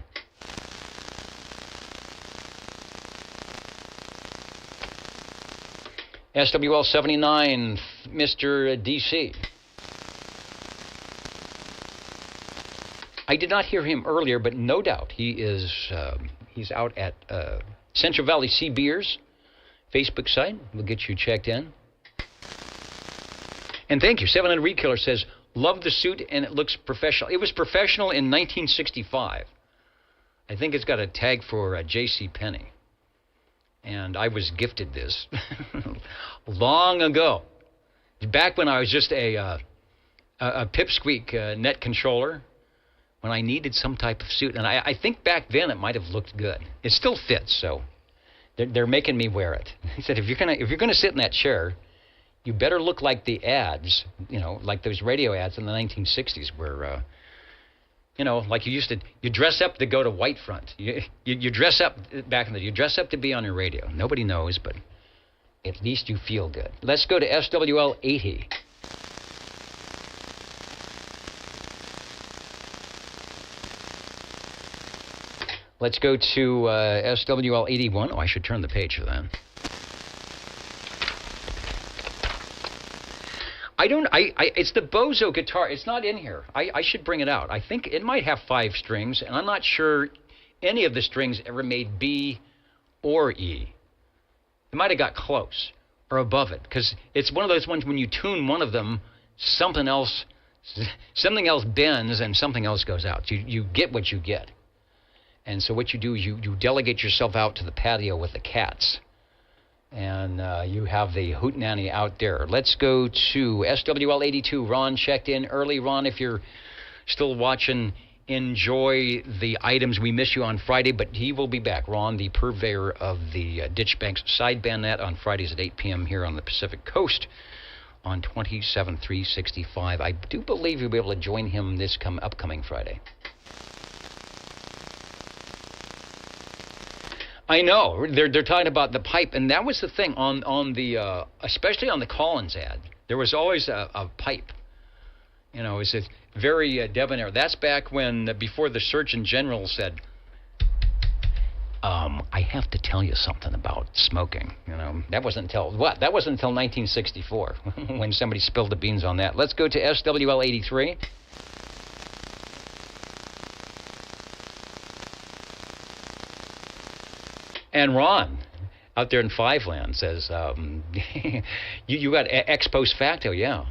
SWL 79, Mr. DC. I did not hear him earlier, but no doubt he's out at Central Valley Sea Beers Facebook site. We'll get you checked in. And thank you. 700 Reed Killer says, love the suit and it looks professional. It was professional in 1965. I think it's got a tag for J.C. Penney. And I was gifted this long ago, back when I was just a pipsqueak net controller, when I needed some type of suit. And I think back then it might have looked good. It still fits, so they're making me wear it. He said, if you're gonna sit in that chair, you better look like the ads, like those radio ads in the 1960s where, like you dress up to go to White Front. You dress up back in the day. You dress up to be on your radio. Nobody knows, but at least you feel good. Let's go to SWL 80. Let's go to SWL 81. Oh, I should turn the page for that. It's the Bozo guitar. It's not in here. I should bring it out. I think it might have 5 strings, and I'm not sure any of the strings ever made B or E. It might have got close or above it, because it's one of those ones when you tune one of them, something else bends and something else goes out. You get what you get. And so what you do is you delegate yourself out to the patio with the cats. And you have the hootenanny out there. Let's go to SWL 82. Ron checked in early. Ron, if you're still watching, enjoy the items. We miss you on Friday, but he will be back. Ron, the purveyor of the Ditchbanks sideband net on Fridays at 8 p.m. here on the Pacific Coast on 27.365. I do believe you'll be able to join him this upcoming Friday. I know they're talking about the pipe, and that was the thing on the especially on the Collins ad. There was always a pipe. It's very debonair. That's back when before the Surgeon General said, "I have to tell you something about smoking." That wasn't until 1964 when somebody spilled the beans on that. Let's go to SWL 83. And Ron, out there in Five Land, says, you got ex post facto, yeah.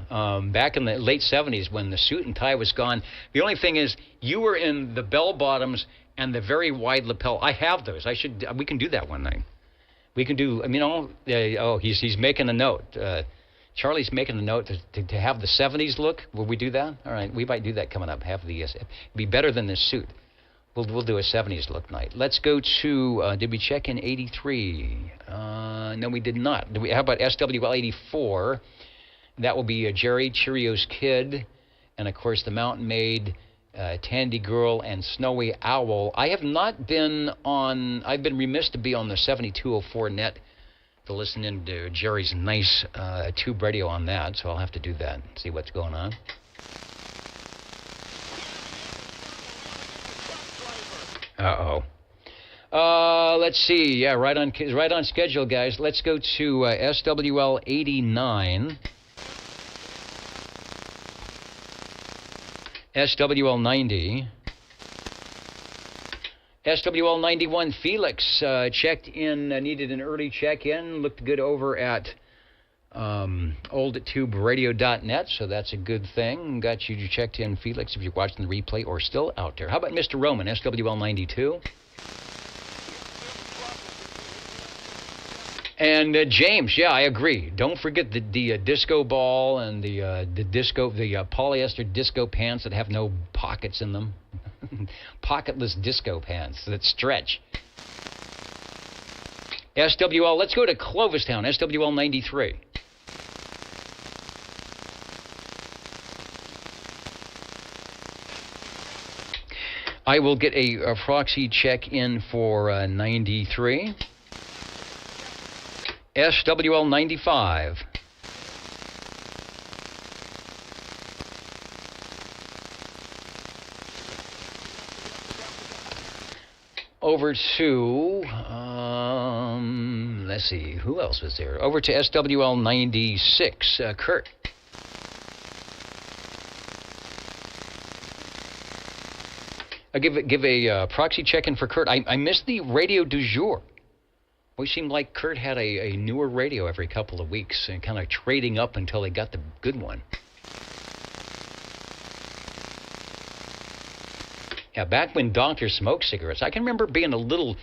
Back in the late 70s when the suit and tie was gone, the only thing is you were in the bell bottoms and the very wide lapel. I have those. We can do that one night. We can do, he's making a note. Charlie's making a note to have the 70s look. Will we do that? All right, we might do that coming up. Have the be better than this suit. We'll do a 70s look night. Let's go to, did we check in 83? No, we did not. How about SWL 84? That will be Jerry, Cheerios Kid, and, of course, the Mountain Maid, Tandy Girl, and Snowy Owl. I have not been on, I've been remiss to be on the 7204 net to listen in to Jerry's nice tube radio on that, so I'll have to do that and see what's going on. Uh-oh. Let's see. Yeah, right on schedule, guys. Let's go to SWL 89. SWL 90. SWL 91, Felix checked in, needed an early check-in. Looked good over at oldtuberadio.net, so that's a good thing. Got you checked in, Felix, if you're watching the replay or still out there. How about Mr. Roman, SWL 92? And James, yeah, I agree. Don't forget the disco ball and the polyester disco pants that have no pockets in them. Pocketless disco pants that stretch. SWL, let's go to Clovistown, SWL 93. I will get a proxy check in for 93. SWL 95. Over to, let's see, who else was there? Over to SWL 96, Kurt. I'll give a proxy check-in for Kurt. I missed the radio du jour. It seemed like Kurt had a newer radio every couple of weeks and kind of trading up until he got the good one. Yeah, back when doctors smoked cigarettes, I can remember being a little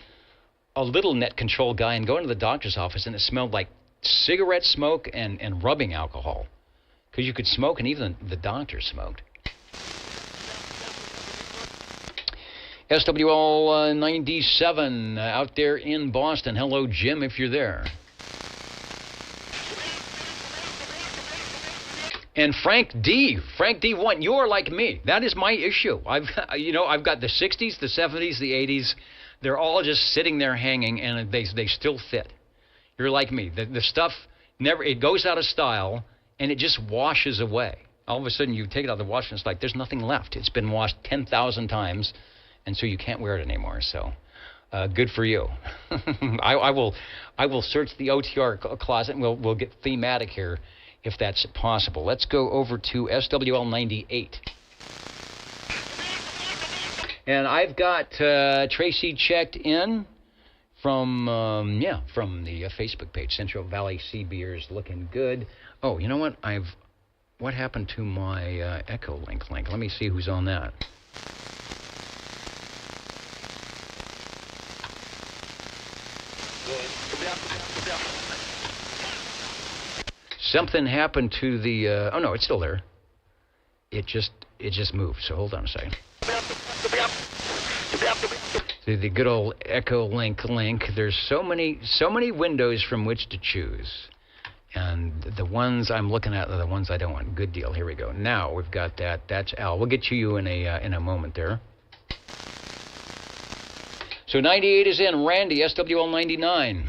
net control guy and going to the doctor's office, and it smelled like cigarette smoke and rubbing alcohol, because you could smoke and even the doctor smoked. SWL 97 out there in Boston. Hello, Jim, if you're there. And Frank D1, you're like me. That is my issue. I've got the 60s, the 70s, the 80s. They're all just sitting there hanging, and they still fit. You're like me. The stuff it goes out of style, and it just washes away. All of a sudden, you take it out of the wash, and it's like there's nothing left. It's been washed 10,000 times, and so you can't wear it anymore. So, good for you. I will search the OTR closet, and we'll get thematic here, if that's possible. Let's go over to SWL 98. And I've got Tracy checked in from the Facebook page. Central Valley Sea Beers looking good. Oh, you know what? What happened to my Echo link? Let me see who's on that. Something happened to the, oh no, it's still there. It just moved, so hold on a second. The good old Echo link. There's so many windows from which to choose. And the ones I'm looking at are the ones I don't want. Good deal, here we go. Now we've got that, that's Al. We'll get to you in a moment there. So 98 is in, Randy, SWL 99.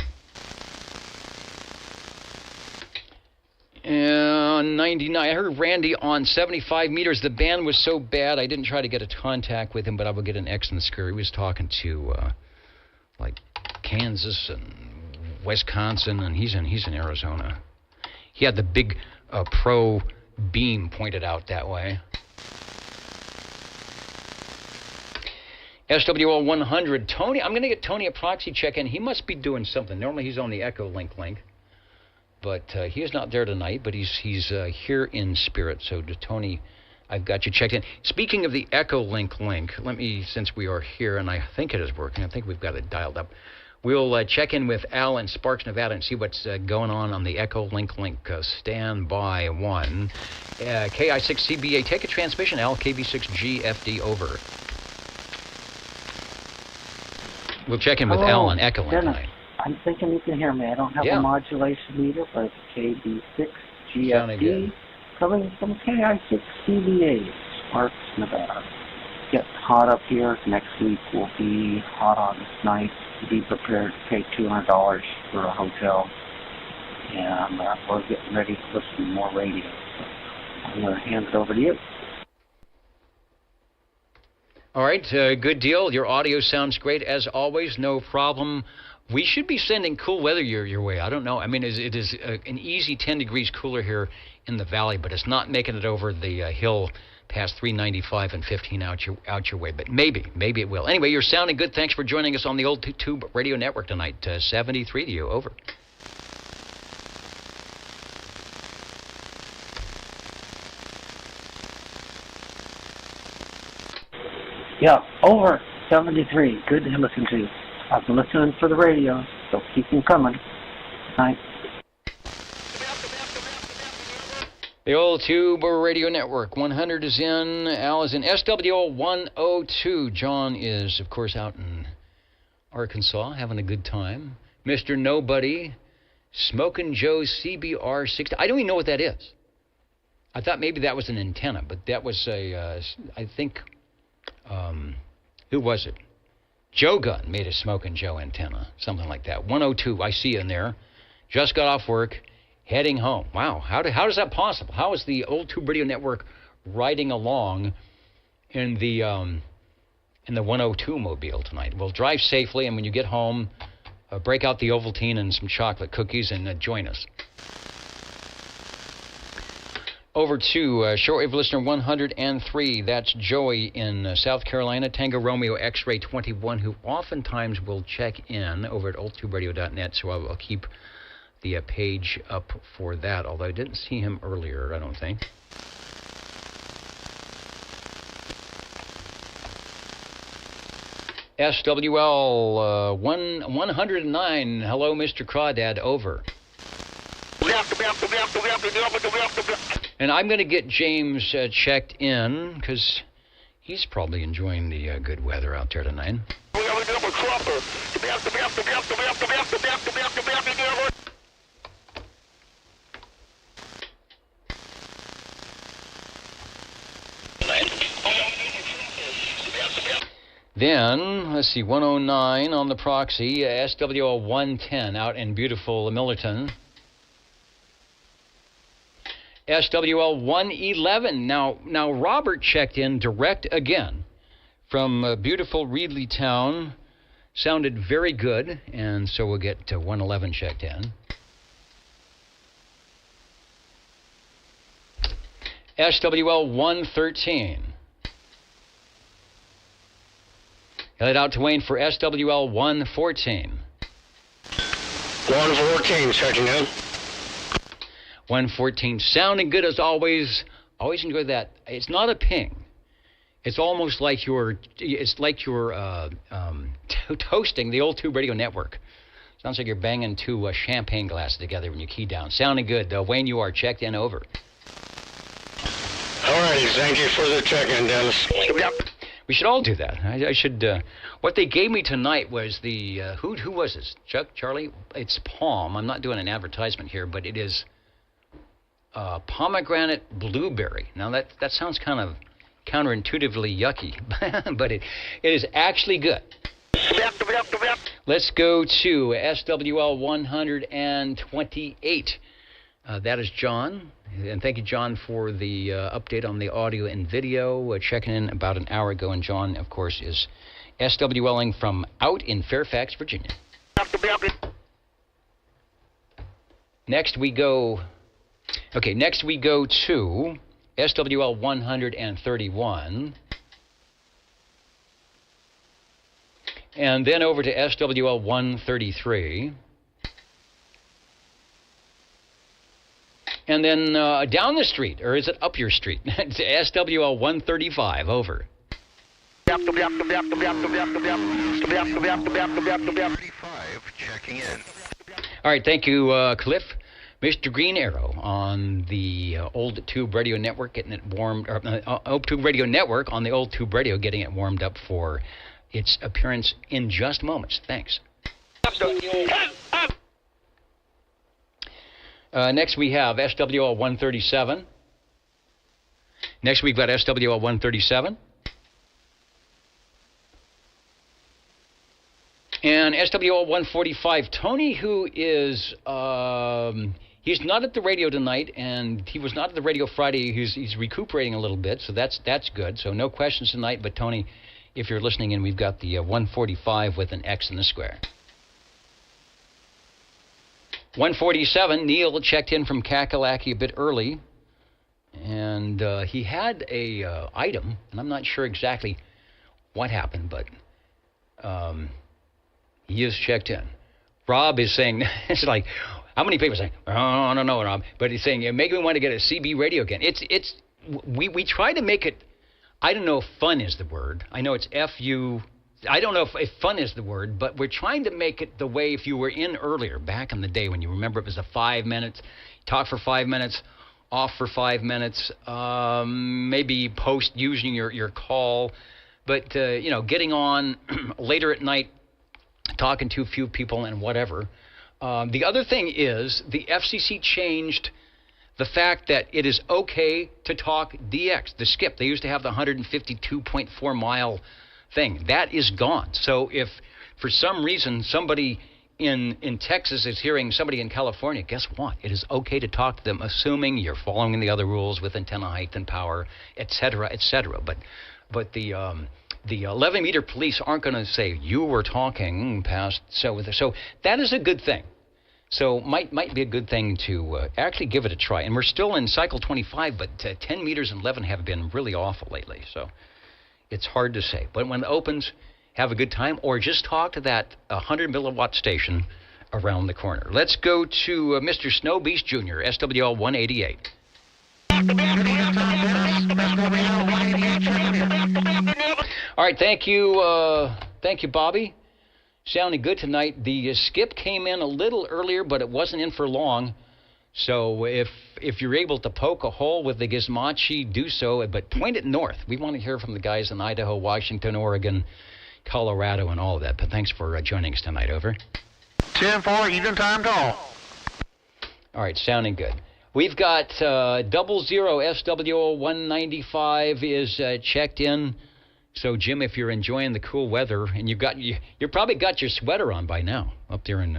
And 99, I heard Randy on 75 meters. The band was so bad, I didn't try to get a contact with him, but I will get an X in the screw. He was talking to, like, Kansas and Wisconsin, and he's in Arizona. He had the big pro beam pointed out that way. SWL 100, Tony, I'm going to get Tony a proxy check-in. He must be doing something. Normally he's on the Echo link. But he is not there tonight, but he's here in spirit. So to Tony, I've got you checked in. Speaking of the Echo link, let me, since we are here, and I think it is working, I think we've got it dialed up. We'll check in with Al in Sparks, Nevada, and see what's going on the Echo Link. Stand by 1. KI6CBA, take a transmission. Al, KB6GFD, over. We'll check in with Al on Echo Link tonight. I'm thinking you can hear me. I don't have a modulation meter, but it's KB6GFD coming from KI6CBA, Sparks, Nevada. Getting hot up here. Next week will be hot August 9th. Be prepared to pay $200 for a hotel. And we're getting ready to listen to more radio. So I'm going to hand it over to you. All right, good deal. Your audio sounds great as always. No problem. We should be sending cool weather your way. I don't know. I mean, it is an easy 10 degrees cooler here in the valley, but it's not making it over the hill past 395 and 15 out your way. But maybe it will. Anyway, you're sounding good. Thanks for joining us on the Old Tube Radio Network tonight. 73 to you. Over. Yeah, over. 73. Good to listen to. I've been listening for the radio, so keep them coming. Night. The Old Tube Radio Network. 100 is in. Al is in. SWO 102. John is, of course, out in Arkansas having a good time. Mr. Nobody, Smokin' Joe's CBR 60. I don't even know what that is. I thought maybe that was an antenna, but that was I think, who was it? Joe Gunn made a Smokin' Joe antenna, something like that. 102, I see in there. Just got off work, heading home. Wow, how is that possible? How is the Old Tube Radio Network riding along in the 102 mobile tonight? Well, drive safely, and when you get home, break out the Ovaltine and some chocolate cookies and join us. Over to shortwave listener 103. That's Joey in South Carolina. Tango Romeo X-Ray 21, who oftentimes will check in over at oldtuberadio.net, so I'll keep the page up for that, although I didn't see him earlier, I don't think. SWL 109. Hello, Mr. Crawdad. Over. And I'm going to get James checked in, because he's probably enjoying the good weather out there tonight. Then, let's see, 109 on the proxy, SWL 110 out in beautiful Millerton. SWL 111. Now Robert checked in direct again from beautiful Reedley Town. Sounded very good, and so we'll get 111 checked in. SWL 113. Headed out to Wayne for SWL 114. 114 checking in. 114, sounding good as always. Always enjoy that. It's not a ping. It's almost like you're toasting the Old Tube Radio Network. Sounds like you're banging two champagne glasses together when you key down. Sounding good. Wayne, you are checked in. Over. All righty. Thank you for the check-in, Dennis. We should all do that. I should. What they gave me tonight was the who was this? Chuck, Charlie? It's Palm. I'm not doing an advertisement here, but it is pomegranate blueberry. Now that sounds kind of counterintuitively yucky, but it is actually good. Let's go to SWL 128. That is John. And thank you, John, for the update on the audio and video. Checking in about an hour ago. And John, of course, is SWLing from out in Fairfax, Virginia. Next we go to SWL 131. And then over to SWL 133. And then down the street, or is it up your street? It's SWL 135, over. 5, checking in. All right, thank you, Cliff. Mr. Green Arrow on the Old Tube Radio Network, getting it warmed. Old Tube Radio Network on the Old Tube Radio, getting it warmed up for its appearance in just moments. Thanks. Next we have SWL 137. Next we've got SWL 137. And SWL 145, Tony, who is, he's not at the radio tonight, and he was not at the radio Friday. He's recuperating a little bit, so that's good. So no questions tonight, but Tony, if you're listening in, we've got the 145 with an X in the square. 147, Neil checked in from Kakalaki a bit early, and he had a item, and I'm not sure exactly what happened, but he is checked in. Rob is saying, it's like, how many people are saying, oh, I don't know, Rob, but he's saying, it makes me want to get a CB radio again. We try to make it, I don't know if fun is the word. I know it's F-U, I don't know if fun is the word, but we're trying to make it the way if you were in earlier, back in the day when you remember it was a 5 minutes, talk for 5 minutes, off for 5 minutes, maybe post using your call, but, getting on later at night, talking to a few people and whatever. The other thing is the FCC changed the fact that it is okay to talk DX, the skip. They used to have the 152.4 mile thing. That is gone. So if for some reason somebody in Texas is hearing somebody in California, guess what? It is okay to talk to them, assuming you're following the other rules with antenna height and power, et cetera, et cetera. But the 11-meter police aren't going to say you were talking past so that is a good thing. So might be a good thing to actually give it a try. And we're still in cycle 25, but 10 meters and 11 have been really awful lately. So it's hard to say. But when it opens, have a good time, or just talk to that 100 milliwatt station around the corner. Let's go to Mr. Snow Beast Jr., SWL 188. All right, thank you, Bobby. Sounding good tonight. The skip came in a little earlier, but it wasn't in for long. So if you're able to poke a hole with the Gizmochi, do so, but point it north. We want to hear from the guys in Idaho, Washington, Oregon, Colorado, and all of that. But thanks for joining us tonight. Over. 10-4, even time call. All right, sounding good. We've got 00 SWO 195 is checked in. So, Jim, if you're enjoying the cool weather, and you've probably got your sweater on by now up there in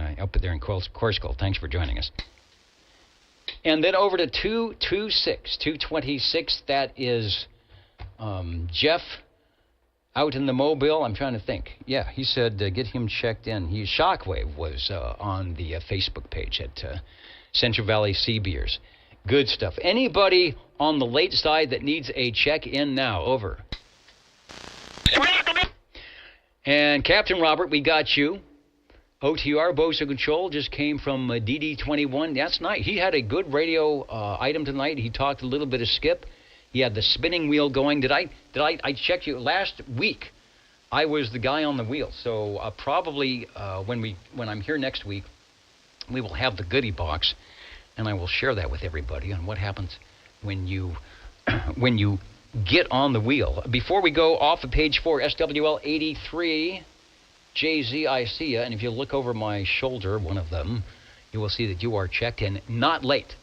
Corsica. Thanks for joining us. And then over to 226. That is Jeff out in the Mobile. I'm trying to think. Yeah, he said get him checked in. Shockwave was on the Facebook page at Central Valley Sea Beers. Good stuff. Anybody on the late side that needs a check-in now? Over. And Captain Robert, we got you. OTR, Bosa Control, just came from DD21. That's nice. He had a good radio item tonight. He talked a little bit of skip. He had the spinning wheel going. I checked you last week. I was the guy on the wheel. So probably when I'm here next week, we will have the goodie box, and I will share that with everybody on what happens when you get on the wheel. Before we go off of page 4, SWL 83, JZ, I see you, and if you look over my shoulder, one of them, you will see that you are checked in, not late.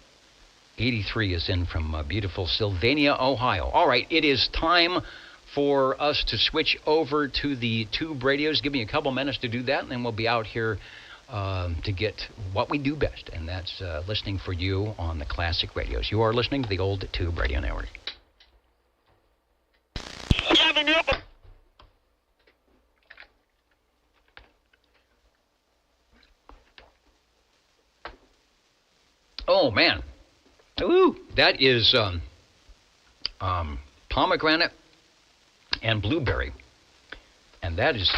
83 is in from beautiful Sylvania, Ohio. All right, it is time for us to switch over to the tube radios. Give me a couple minutes to do that, and then we'll be out here to get what we do best, and that's listening for you on the classic radios. You are listening to the Old Tube Radio Network. Oh, man. Ooh, that is pomegranate and blueberry. And that is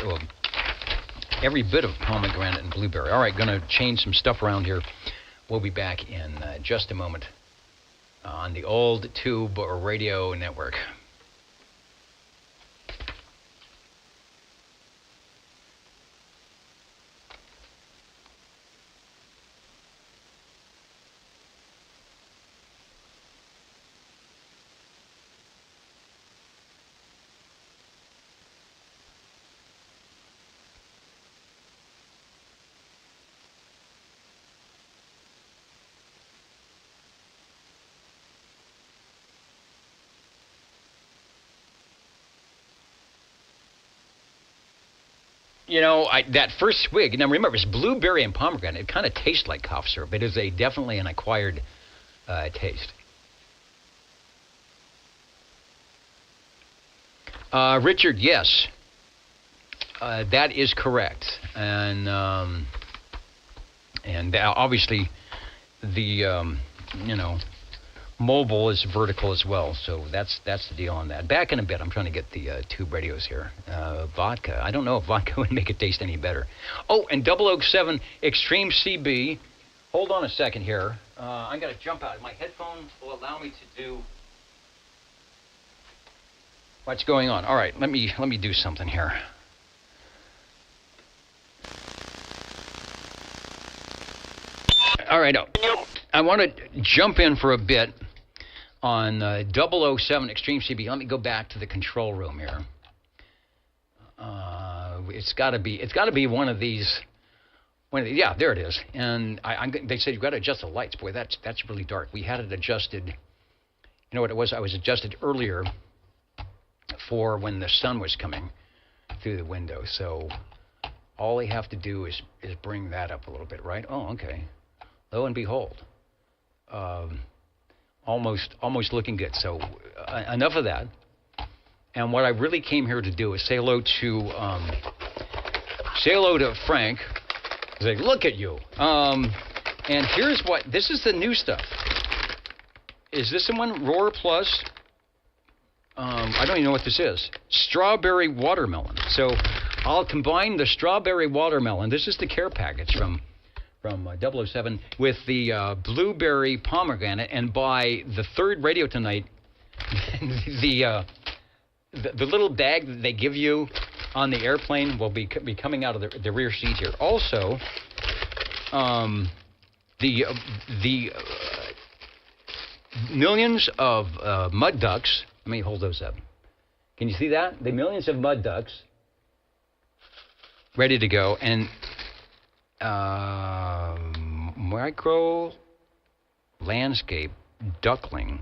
every bit of pomegranate and blueberry. All right, going to change some stuff around here. We'll be back in just a moment on the Old Tube Radio Network. You know, that first swig, now remember, it's blueberry and pomegranate. It kind of tastes like cough syrup. It is definitely an acquired taste. Richard, yes. That is correct. And obviously the, mobile is vertical as well, so that's the deal on that. Back in a bit, I'm trying to get the tube radios here. Vodka. I don't know if vodka would make it taste any better. Oh, and 007 Extreme CB. Hold on a second here. I'm going to jump out. My headphone will allow me to do what's going on. All right, let me do something here. All right, I want to jump in for a bit on 007 Extreme CB. Let me go back to the control room here. It's got to be one of these. Yeah, there it is. And they said you've got to adjust the lights. Boy, that's really dark. We had it adjusted. You know what it was? I was adjusted earlier for when the sun was coming through the window. So all they have to do is bring that up a little bit, right? Oh, okay. Lo and behold, almost looking good. So enough of that. And what I really came here to do is say hello to Frank. Say, look at you. And here's this is the new stuff. Is this the one, Roar Plus? I don't even know what this is. Strawberry watermelon. So I'll combine the strawberry watermelon. This is the care package from 007 with the blueberry pomegranate, and by the third radio tonight, the little bag that they give you on the airplane will be coming out of the rear seat here. Also, the millions of mud ducks. Let me hold those up. Can you see that? The millions of mud ducks ready to go, and micro landscape duckling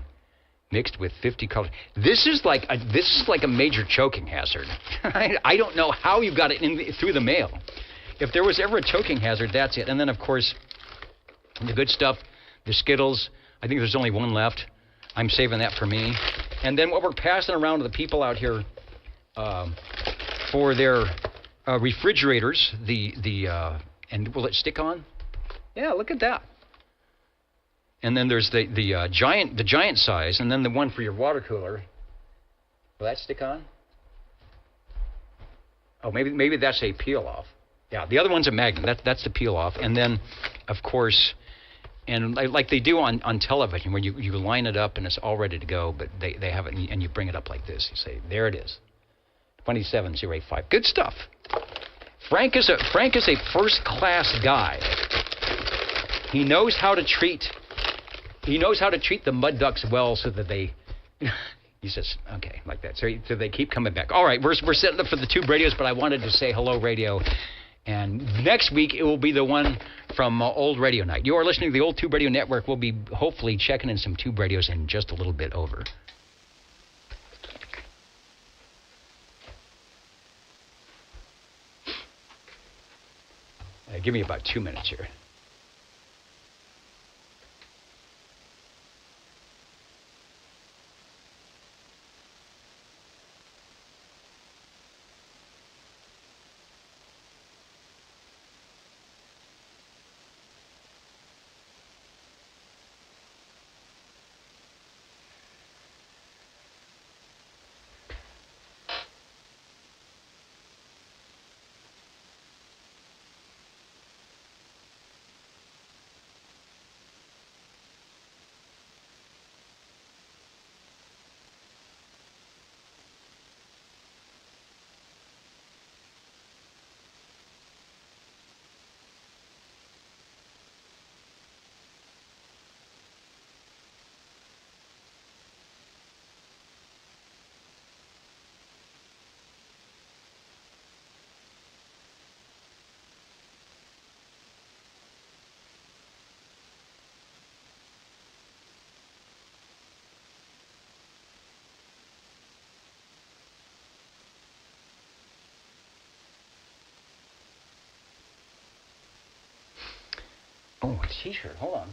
mixed with 50 colors. This is like a major choking hazard. I don't know how you got it through the mail. If there was ever a choking hazard, that's it. And then, of course, the good stuff, the Skittles. I think there's only one left. I'm saving that for me. And then what we're passing around to the people out here for their refrigerators, and will it stick on? Yeah, look at that. And then there's the giant size, and then the one for your water cooler. Will that stick on? Oh, maybe that's a peel off. Yeah, the other one's a magnet. That's the peel off. And then, of course, and like they do on television, where you line it up and it's all ready to go, but they have it, and you bring it up like this. You say, there it is, 27085. Good stuff. Frank is a first-class guy. He knows how to treat the mud ducks well, so that they. He says, okay, like that. So they keep coming back. All right, we're setting up for the tube radios, but I wanted to say hello, radio. And next week, it will be the one from Old Radio Night. You are listening to the Old Tube Radio Network. We'll be hopefully checking in some tube radios in just a little bit. Over. Give me about 2 minutes here. T-shirt. Hold on.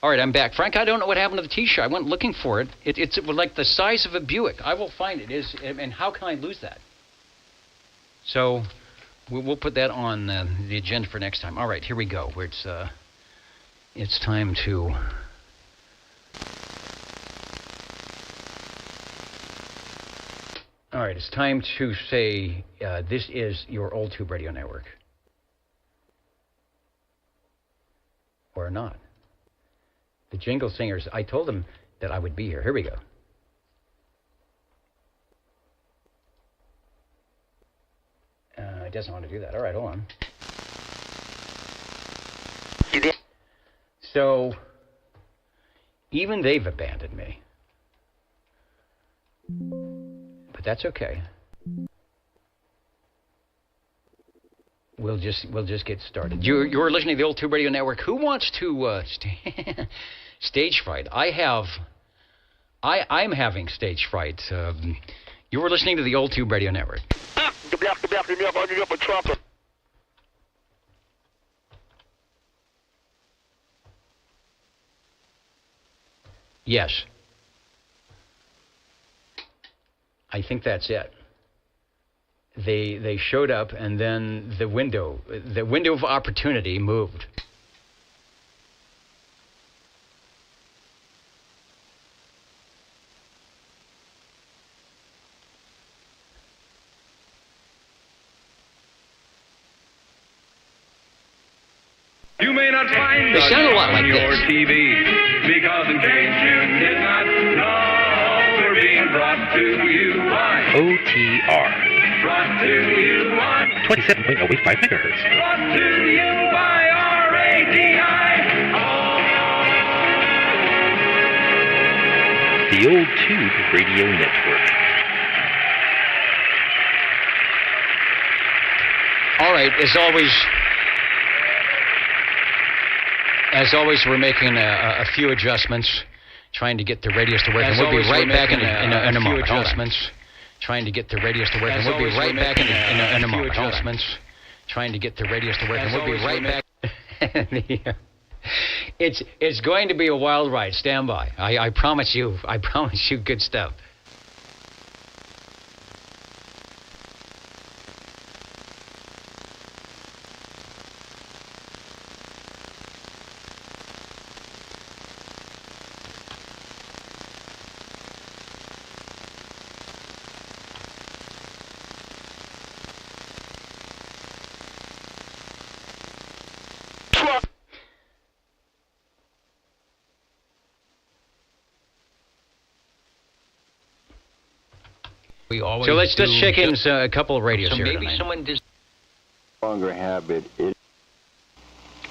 All right, I'm back. Frank, I don't know what happened to the T-shirt. I went looking for it. It's like the size of a Buick. I will find it. And how can I lose that? So we'll put that on the agenda for next time. All right, here we go. Where it's time to... All right, it's time to say this is your Old Tube Radio Network. Or not. The Jingle Singers, I told them that I would be here. Here we go. It doesn't want to do that. All right, hold on. So, even they've abandoned me. But that's okay. We'll just get started. You're listening to the Old Tube Radio Network. Who wants to stage fright? I'm having stage fright. You were listening to the Old Tube Radio Network. Yes. I think that's it. They showed up, and then the window of opportunity moved. You may not find They us sound a lot on like your this. TV, because in case you did not know, we're being brought to you by OTR. Brought to you by 27.085 megahertz. Brought to you by RADI. The Old Tube Radio Network. All right, as always, we're making a few adjustments, trying to get the radios to work. And we'll be right back in a moment. Adjustments, trying to get the radios to work. And we'll be right back in a moment. Adjustments, trying to get the radios to work. And we'll be right back. It's going to be a wild ride. Stand by. I promise you. I promise you good stuff. We always so let's check in a couple of radios here. So maybe someone does longer have it.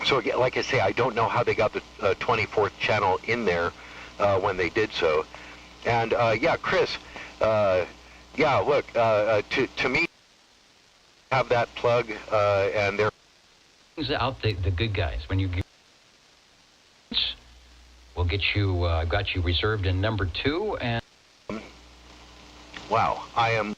So again, like I say, I don't know how they got the 24th channel in there when they did so. And yeah, Chris, yeah, look, to me, have that plug, and they're out the good guys. When you we'll get you, I've got you reserved in number 2, and wow, I am.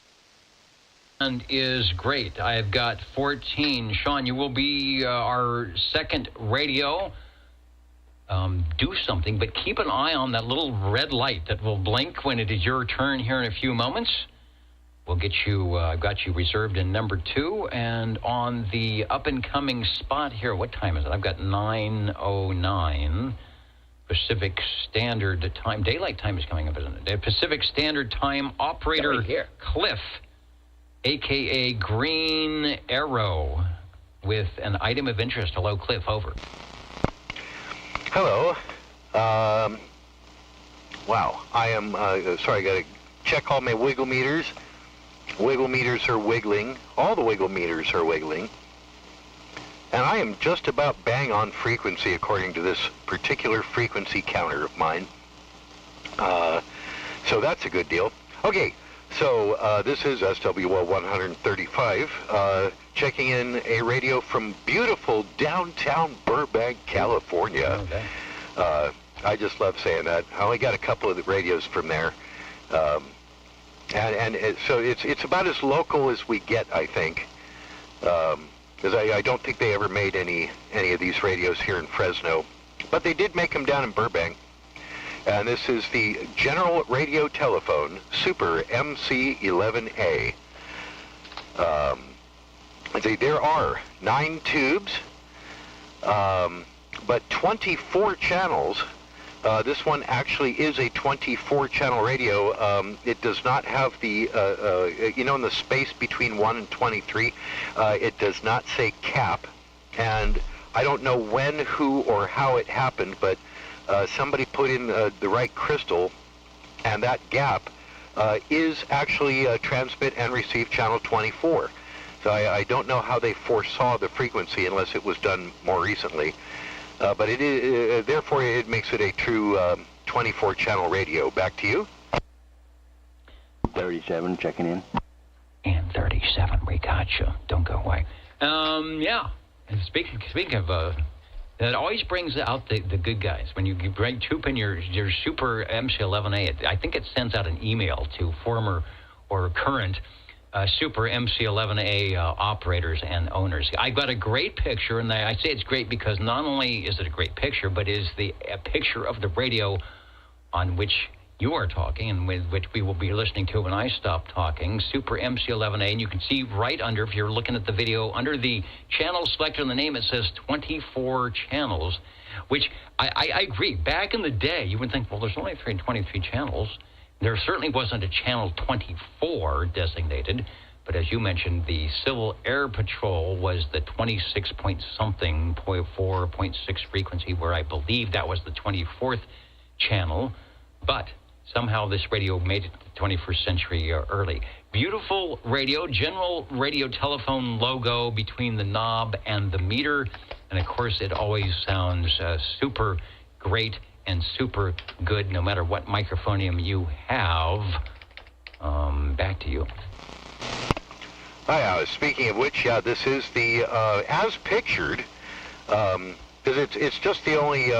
And is great. I've got 14. Sean, you will be our second radio. Do something, but keep an eye on that little red light that will blink when it is your turn here in a few moments. We'll get you, I've got you reserved in number 2, and on the up-and-coming spot here, what time is it? I've got 9:09 Pacific Standard Time. Daylight time is coming up, isn't it? Pacific Standard Time operator here. Cliff, a.k.a. Green Arrow, with an item of interest. Hello, Cliff, over. Hello. Wow, I am, sorry, I got to check all my wiggle meters. Wiggle meters are wiggling. All the wiggle meters are wiggling. And I am just about bang on frequency according to this particular frequency counter of mine. So that's a good deal. Okay, so this is SWO 135, checking in a radio from beautiful downtown Burbank, California. Okay. I just love saying that. I only got a couple of the radios from there. So it's about as local as we get, I think, because I don't think they ever made any of these radios here in Fresno, but they did make them down in Burbank. And this is the General Radio Telephone Super MC11A. There are 9 tubes, but 24 channels. This one actually is a 24-channel radio. It does not have the, in the space between 1 and 23, it does not say cap. And I don't know when, who, or how it happened, but somebody put in the right crystal, and that gap is actually transmit and receive channel 24. So I don't know how they foresaw the frequency unless it was done more recently. But it is, therefore, it makes it a true 24-channel radio. Back to you. 37, checking in. And 37, we got you. Don't go away. Yeah. And speaking of, that always brings out the good guys. When you bring in your Super MC11A, I think it sends out an email to former or current Super MC11A operators and owners. I've got a great picture, and I say it's great because not only is it a great picture, but is a picture of the radio on which you are talking and with which we will be listening to when I stop talking, Super MC11A, and you can see right under, if you're looking at the video, under the channel selector in the name, it says 24 channels, which I agree. Back in the day, you would think, well, there's only 23 channels. There certainly wasn't a channel 24 designated, but as you mentioned, the Civil Air Patrol was the 26.something.4.6 frequency, where I believe that was the 24th channel, but somehow this radio made it to the 21st century early. Beautiful radio, General Radio Telephone logo between the knob and the meter, and of course it always sounds super great and super good, no matter what microphonium you have. Back to you. Hi, speaking of which, yeah, this is the, as pictured, because it's just the only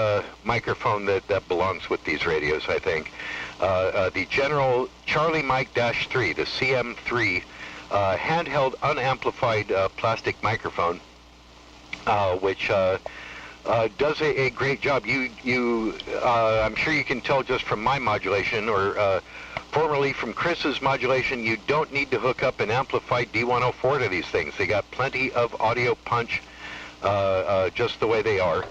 microphone that belongs with these radios, I think. The General Charlie Mike-3, the CM3, handheld unamplified plastic microphone, which does a great job. I'm sure you can tell just from my modulation, or formerly from Chris's modulation, you don't need to hook up an amplified D104 to these things. They got plenty of audio punch just the way they are.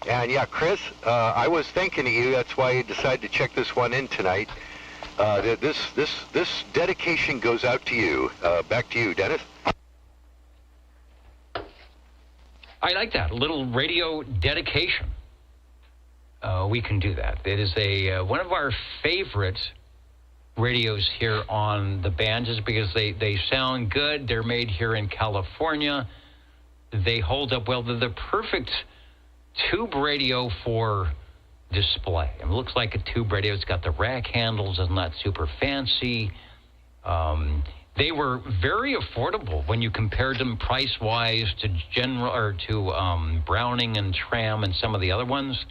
And yeah, Chris, I was thinking of you. That's why I decided to check this one in tonight. This dedication goes out to you. Back to you, Dennis. I like that, a little radio dedication. We can do that. It is one of our favorite radios here on the band just because they sound good. They're made here in California. They hold up well. They're the perfect tube radio for display. It looks like a tube radio. It's got the rack handles. It's not super fancy. They were very affordable when you compared them price-wise to Browning and Tram and some of the other ones.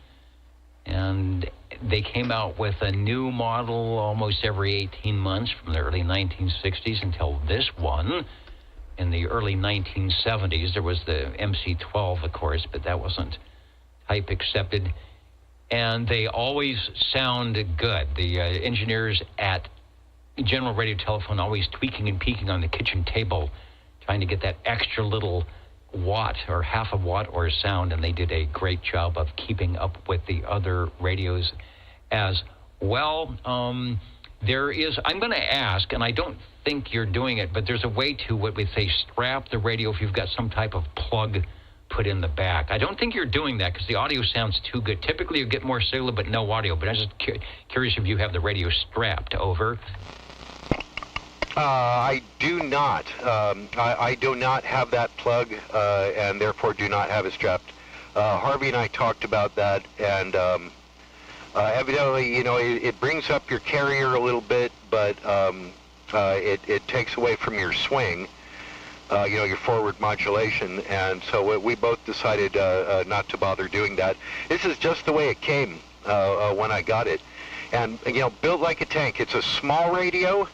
And they came out with a new model almost every 18 months from the early 1960s until this one. In the early 1970s, there was the MC-12, of course, but that wasn't type accepted. And they always sound good. The engineers at General Radio Telephone always tweaking and peeking on the kitchen table, trying to get that extra little watt or half a watt or sound, and they did a great job of keeping up with the other radios as well. There is, I'm going to ask, and I don't think you're doing it, but there's a way to, what we say, strap the radio if you've got some type of plug put in the back. I don't think you're doing that because the audio sounds too good. Typically you get more signal but no audio, but I'm just curious if you have the radio strapped. Over. I do not. I do not have that plug, and therefore do not have it strapped. Harvey and I talked about that, and evidently, you know, it brings up your carrier a little bit, but it takes away from your swing, you know, your forward modulation, and so we both decided not to bother doing that. This is just the way it came when I got it, and you know, built like a tank. It's a small radio.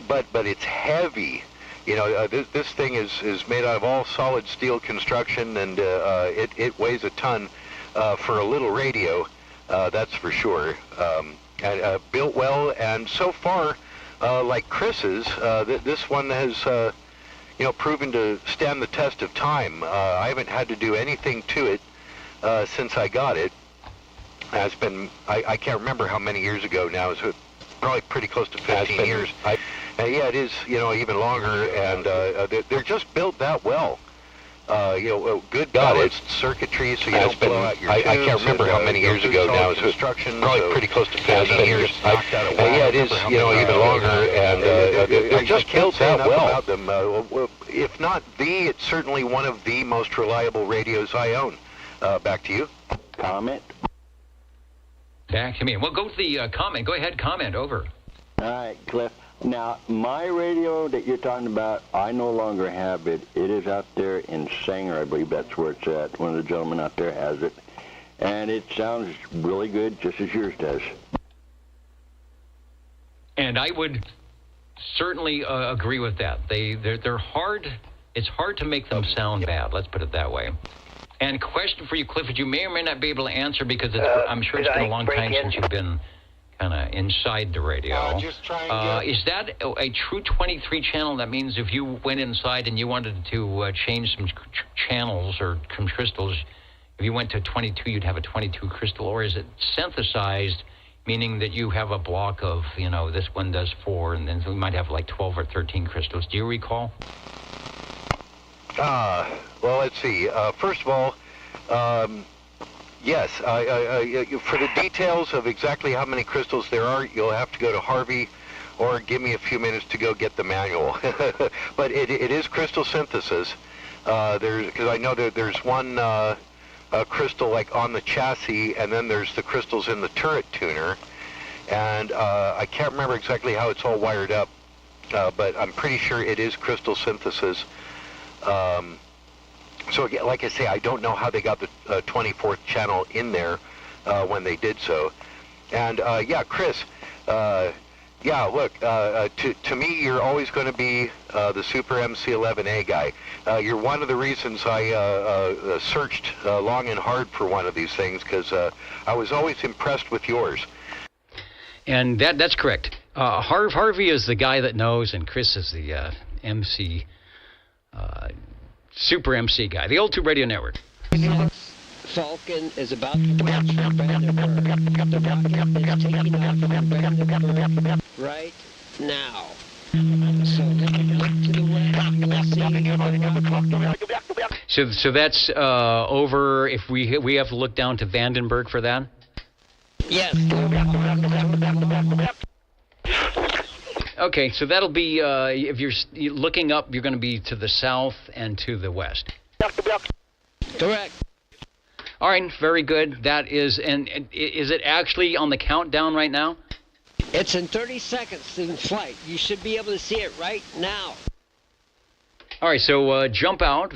But it's heavy. You know, this thing is made out of all solid steel construction, and it weighs a ton for a little radio. That's for sure. And built well, and so far, like Chris's, this one has you know, proven to stand the test of time. I haven't had to do anything to it since I got it. It's been I can't remember how many years ago now. It's probably pretty close to 15 years. Yeah, it is, you know, even longer, and they're just built that well. You know, good balanced circuitry, so you don't blow out your tubes. I can't remember how many years ago now. It's probably pretty close to 15 years. Yeah, it is, you know, even longer, and they're just built that well. About them. If not the, it's certainly one of the most reliable radios I own. Back to you. Comment? Back to me. Well, go to the comment. Go ahead, comment. Over. All right, Cliff. Now, my radio that you're talking about, I no longer have it. It is out there in Sanger, I believe that's where it's at. One of the gentlemen out there has it. And it sounds really good, just as yours does. And I would certainly agree with that. They're hard. It's hard to make them sound bad. Let's put it that way. And question for you, Clifford, you may or may not be able to answer because I'm sure it's been a long time since you've been kind of inside the radio. Just try and is that a true 23 channel? That means if you went inside and you wanted to change some channels or some crystals, if you went to 22, you'd have a 22 crystal, or is it synthesized, meaning that you have a block of, you know, this one does 4, and then we might have like 12 or 13 crystals. Do you recall? Well, let's see. First of all, yes, for the details of exactly how many crystals there are, you'll have to go to Harvey or give me a few minutes to go get the manual. But it is crystal synthesis. Because I know that there's one crystal like on the chassis, and then there's the crystals in the turret tuner. And I can't remember exactly how it's all wired up, but I'm pretty sure it is crystal synthesis. So like I say, I don't know how they got the 24th channel in there when they did so. And yeah, Chris, yeah, look, to me, you're always going to be the Super MC11A guy. You're one of the reasons I searched long and hard for one of these things, because I was always impressed with yours. And that's correct. Harvey is the guy that knows, and Chris is the MC, Super MC guy, the Old Tube Radio Network. Falcon is about to launch from Vandenberg. The rocket is taking off from Vandenberg right now. So look to the west. So that's over. If we have to look down to Vandenberg for that. Yes. Okay, so that'll be, if you're looking up, you're going to be to the south and to the west. Correct. All right, very good. That is, and is it actually on the countdown right now? It's in 30 seconds in flight. You should be able to see it right now. All right, so jump out,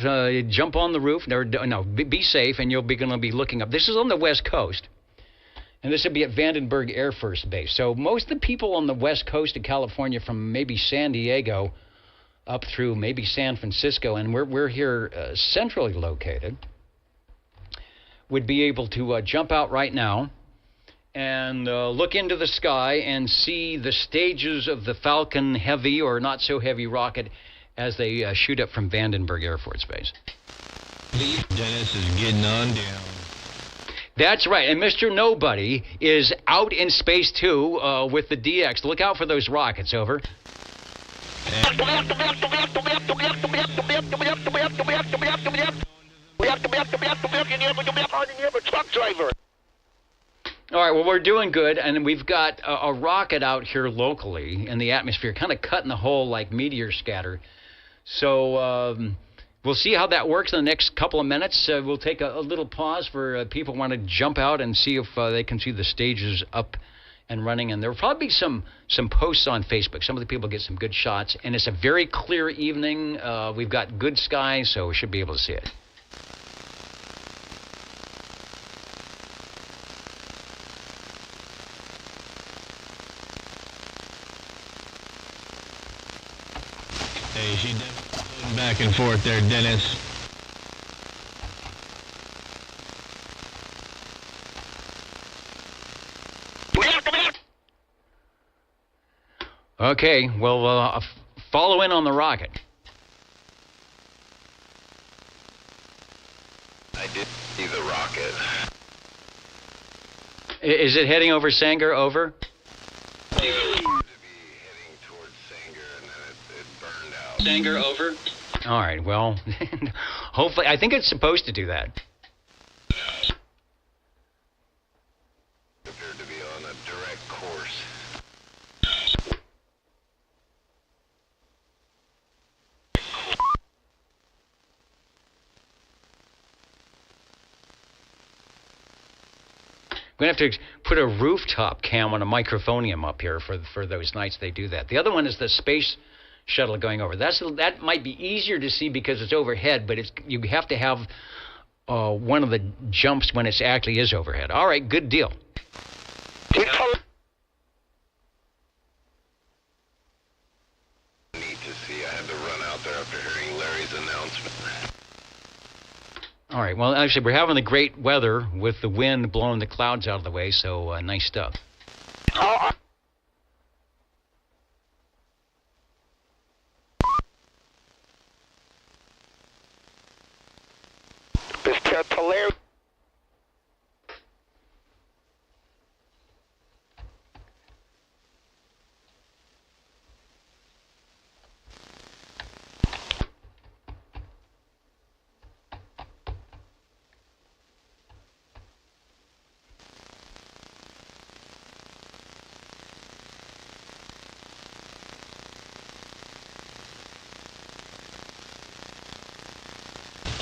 jump on the roof. Be safe, and you'll be going to be looking up. This is on the West Coast, and this will be at Vandenberg Air Force Base. So most of the people on the West Coast of California, from maybe San Diego up through maybe San Francisco, and we're here centrally located, would be able to jump out right now and look into the sky and see the stages of the Falcon Heavy or not so heavy rocket as they shoot up from Vandenberg Air Force Base. Dennis is getting on down. That's right, and Mr. Nobody is out in space too with the DX. Look out for those rockets, over. Truck driver. All right, well, we're doing good, and we've got a rocket out here locally in the atmosphere, kind of cutting the hole like meteor scatter. So we'll see how that works in the next couple of minutes. We'll take a little pause for people who want to jump out and see if they can see the stages up and running. And there will probably be some posts on Facebook. Some of the people get some good shots, and it's a very clear evening. We've got good skies, so we should be able to see it. Hey, she definitely back and forth there, Dennis. Okay, well, follow in on the rocket. I did see the rocket. Is it heading over Sanger? Over? Sanger, over. All right, well, hopefully, I think it's supposed to do that. Appeared to be on a direct course. We're going to have to put a rooftop cam on a microphonium up here for those nights they do that. The other one is the space shuttle going over. That might be easier to see because it's overhead, but you have to have one of the jumps when it actually is overhead. All right, good deal. Neat to see. I had to run out there after hearing Larry's announcement. All right, well, actually, we're having the great weather with the wind blowing the clouds out of the way, so nice stuff. Mr. Polaris.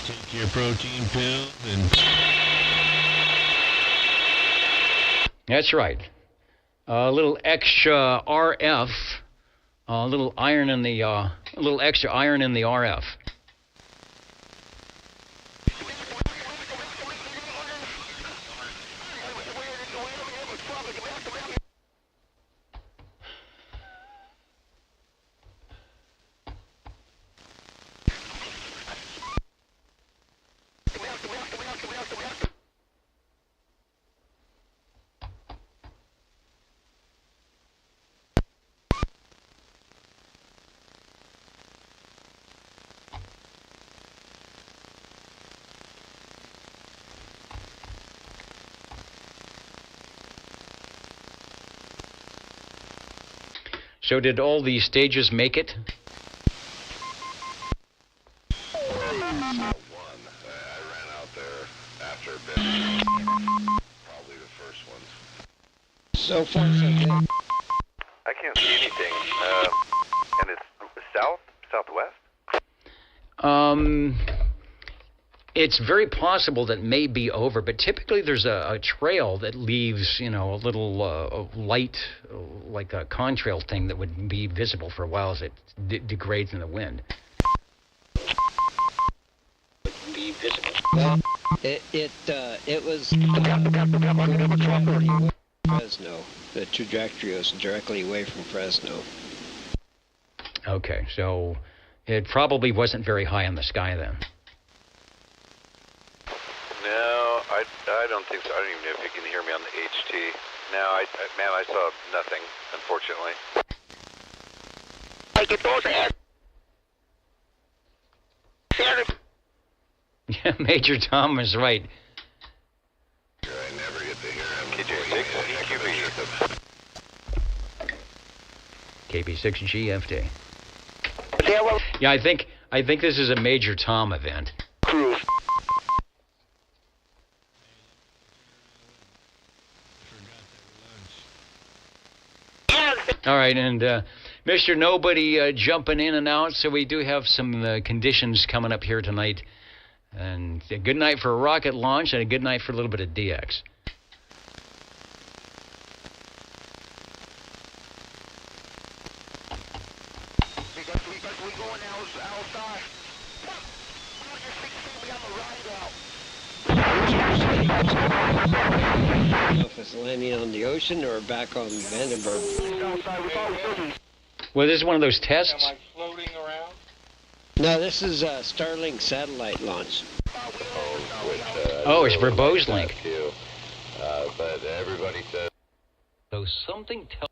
Take your protein pills and... That's right. A little extra RF, a little iron in the, a little extra iron in the RF. So did all the stages make it? One. I ran out there after a bit. Probably the first ones. So far, so good. I can't see anything. It's very possible that may be over, but typically there's a trail that leaves, a little light, like a contrail thing that would be visible for a while as it degrades in the wind. Well, it was Fresno. The trajectory was directly away from Fresno. Okay, so it probably wasn't very high in the sky then. No, I don't think so. I don't even know if you can hear me on the HT. No, I saw nothing, unfortunately. Yeah, Major Tom was right. I never get to hear him. KJ6, KB6 GFD. Yeah, I think this is a Major Tom event. All right, and Mr. Nobody jumping in and out, so we do have some conditions coming up here tonight. And a good night for a rocket launch and a good night for a little bit of DX. I don't know if it's landing on the ocean or back on Vandenberg. Well, this is one of those tests. Am I floating around? No, this is a Starlink satellite launch. It's for Boslink. But everybody says. So something tells,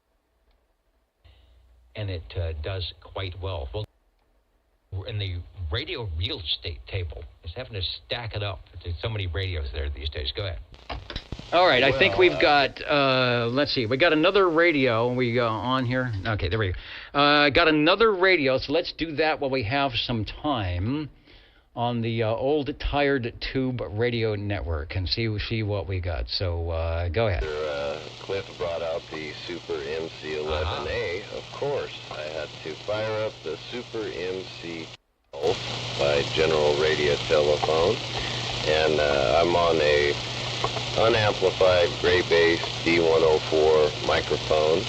and it does quite well. Well, in the radio real estate table, it's having to stack it up. There's so many radios there these days. Go ahead. All right, I think we've got, let's see, we got another radio on here. Okay, there we go. Got another radio, so let's do that while we have some time on the old tired tube radio network and see what we got. So go ahead. Cliff brought out the Super MC11A. Of course, I had to fire up the Super MC by General Radio Telephone, and I'm on a unamplified gray bass D104 microphone,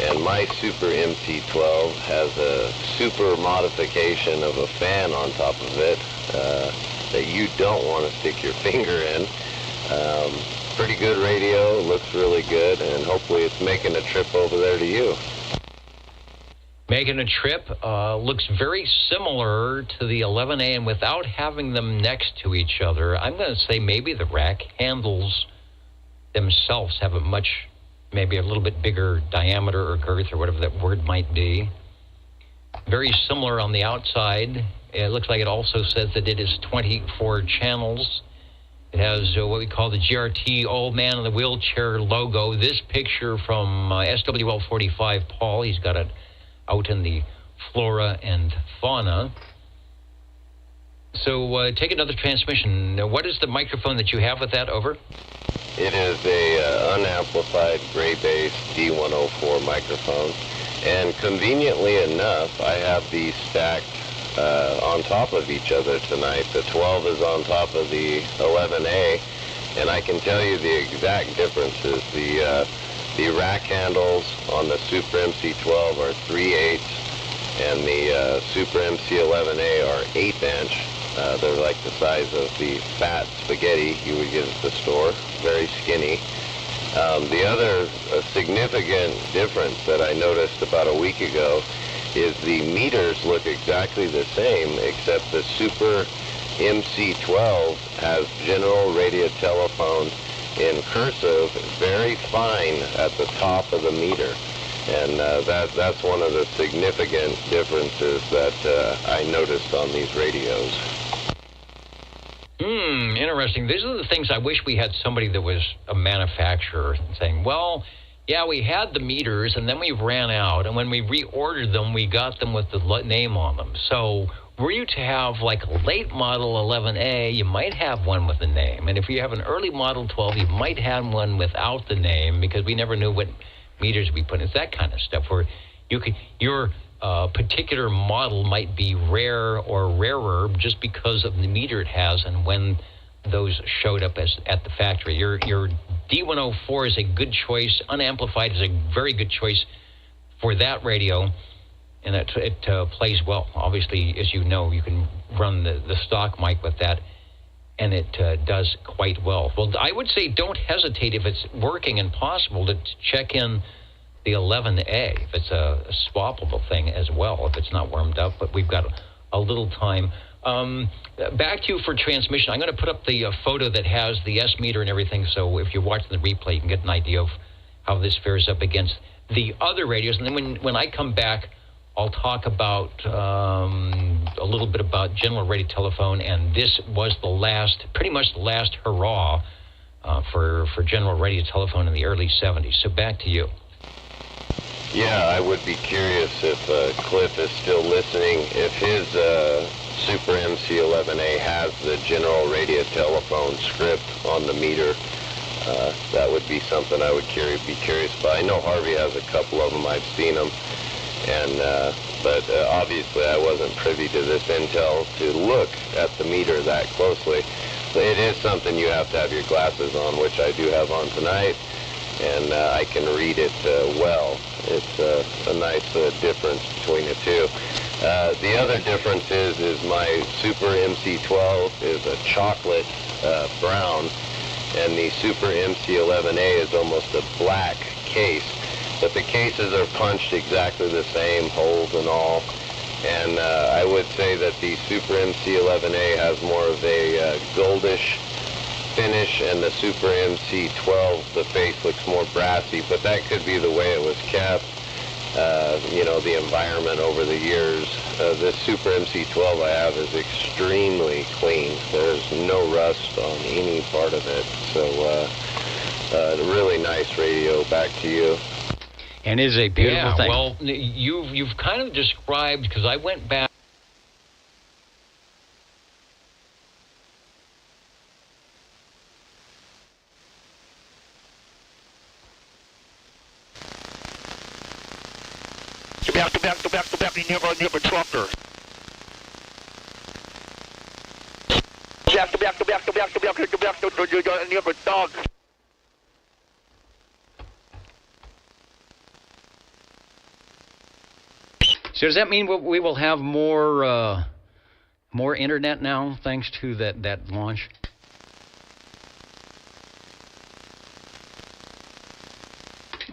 and my Super MC12 has a super modification of a fan on top of it that you don't want to stick your finger in. Pretty good radio, looks really good, and hopefully it's making a trip over there to you. Making a trip looks very similar to the 11A, and without having them next to each other, I'm going to say maybe the rack handles themselves have maybe a little bit bigger diameter or girth or whatever that word might be. Very similar on the outside. It looks like it also says that it is 24 channels. It has what we call the GRT old man in the wheelchair logo. This picture from SWL 45 Paul, he's got it out in the flora and fauna. So take another transmission. What is the microphone that you have with that? Over. It is a unamplified gray bass D104 microphone, and conveniently enough, I have these stacked on top of each other tonight. The 12 is on top of the 11A, and I can tell you the exact differences. The rack handles on the Super MC12 are 3/8, and the Super MC11A are 1/8". They're like the size of the fat spaghetti you would get at the store, very skinny. The other significant difference that I noticed about a week ago is the meters look exactly the same, except the Super MC12 has General Radio Telephone in cursive, very fine at the top of the meter. And that's one of the significant differences that I noticed on these radios. Interesting. These are the things I wish we had somebody that was a manufacturer saying, well, yeah, we had the meters, and then we ran out, and when we reordered them, we got them with the name on them. So were you to have like a late model 11A, you might have one with the name. And if you have an early model 12, you might have one without the name, because we never knew what meters we put in. It's that kind of stuff where your a particular model might be rare or rarer just because of the meter it has and when those showed up at the factory. Your D104 is a good choice. Unamplified is a very good choice for that radio, and it plays well. Obviously, as you know, you can run the stock mic with that, and it does quite well. Well, I would say don't hesitate if it's working and possible to check in the 11A, if it's a swappable thing as well, if it's not warmed up, but we've got a little time. Back to you for transmission. I'm going to put up the photo that has the S meter and everything, so if you're watching the replay, you can get an idea of how this fares up against the other radios. And then when I come back, I'll talk about a little bit about general radio telephone, and this was pretty much the last hurrah for general radio telephone in the early 70s. So back to you. Yeah, I would be curious if Cliff is still listening, if his Super MC11A has the general radio telephone script on the meter. That would be something I would be curious about. I know Harvey has a couple of them. I've seen them. But obviously I wasn't privy to this intel to look at the meter that closely. So it is something you have to have your glasses on, which I do have on tonight, and I can read it well. It's a nice difference between the two. The other difference is my Super MC12 is a chocolate brown, and the Super MC11A is almost a black case. But the cases are punched exactly the same, holes and all. And I would say that the Super MC11A has more of a goldish finish, and the Super MC12, the face looks more brassy, but that could be the way it was kept. The environment over the years. This Super MC12 I have is extremely clean. There's no rust on any part of it. So really nice radio. Back to you. And it is a beautiful thing. Well, you've kind of described, because I went back. Never trucker. Never dog. So does that mean we will have more internet now, thanks to that launch?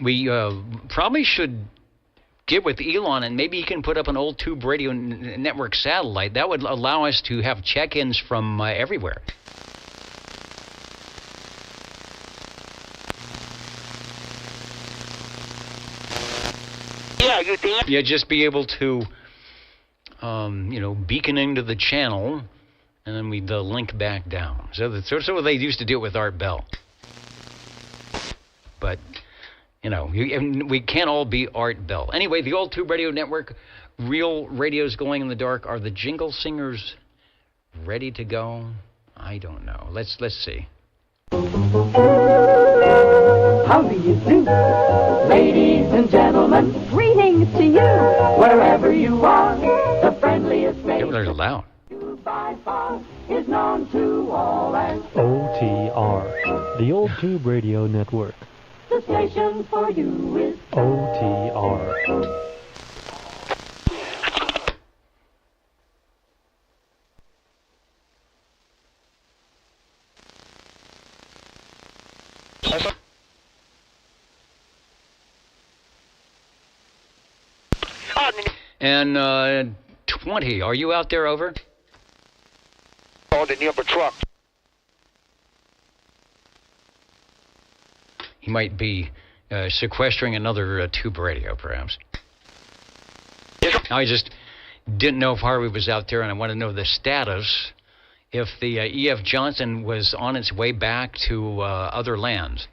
We probably should get with Elon, and maybe he can put up an old tube radio network satellite. That would allow us to have check-ins from everywhere. Yeah, you think? Yeah, just be able to, beacon into the channel, and then we'd link back down. So they used to do it with Art Bell. But we can't all be Art Bell. Anyway, the old tube radio network, real radios going in the dark. Are the jingle singers ready to go? I don't know. Let's see. How do you do? Ladies and gentlemen, greetings to you. Wherever you are, the friendliest name. They were loud. By far is known to all as OTR, the Old Tube Radio Network. The station for you is OTR. And 20, are you out there, over? On the number truck. He might be sequestering another tube radio, perhaps. I just didn't know if Harvey was out there, and I want to know the status, if the E.F. Johnson was on its way back to other lands.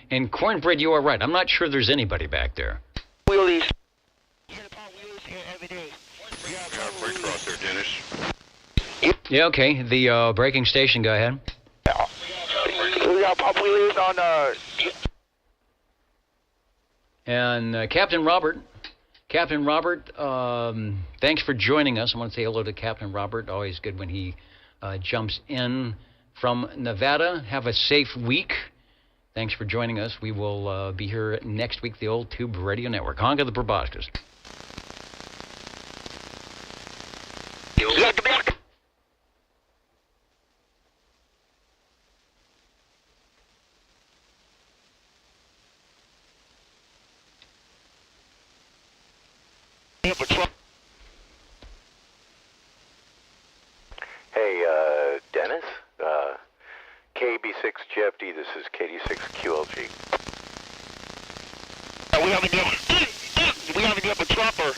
And Cornbread, you are right. I'm not sure there's anybody back there. Wheelies. Here every day. Dennis. Yeah, okay. The breaking station, go ahead. We got Pop Wheelies on And Captain Robert, thanks for joining us. I want to say hello to Captain Robert. Always good when he jumps in from Nevada. Have a safe week. Thanks for joining us. We will be here next week, the Old Tube Radio Network. Honka the Proboscis. Hey, Dennis? KB6GFD, this is KD6QLG. we have an upper trumper.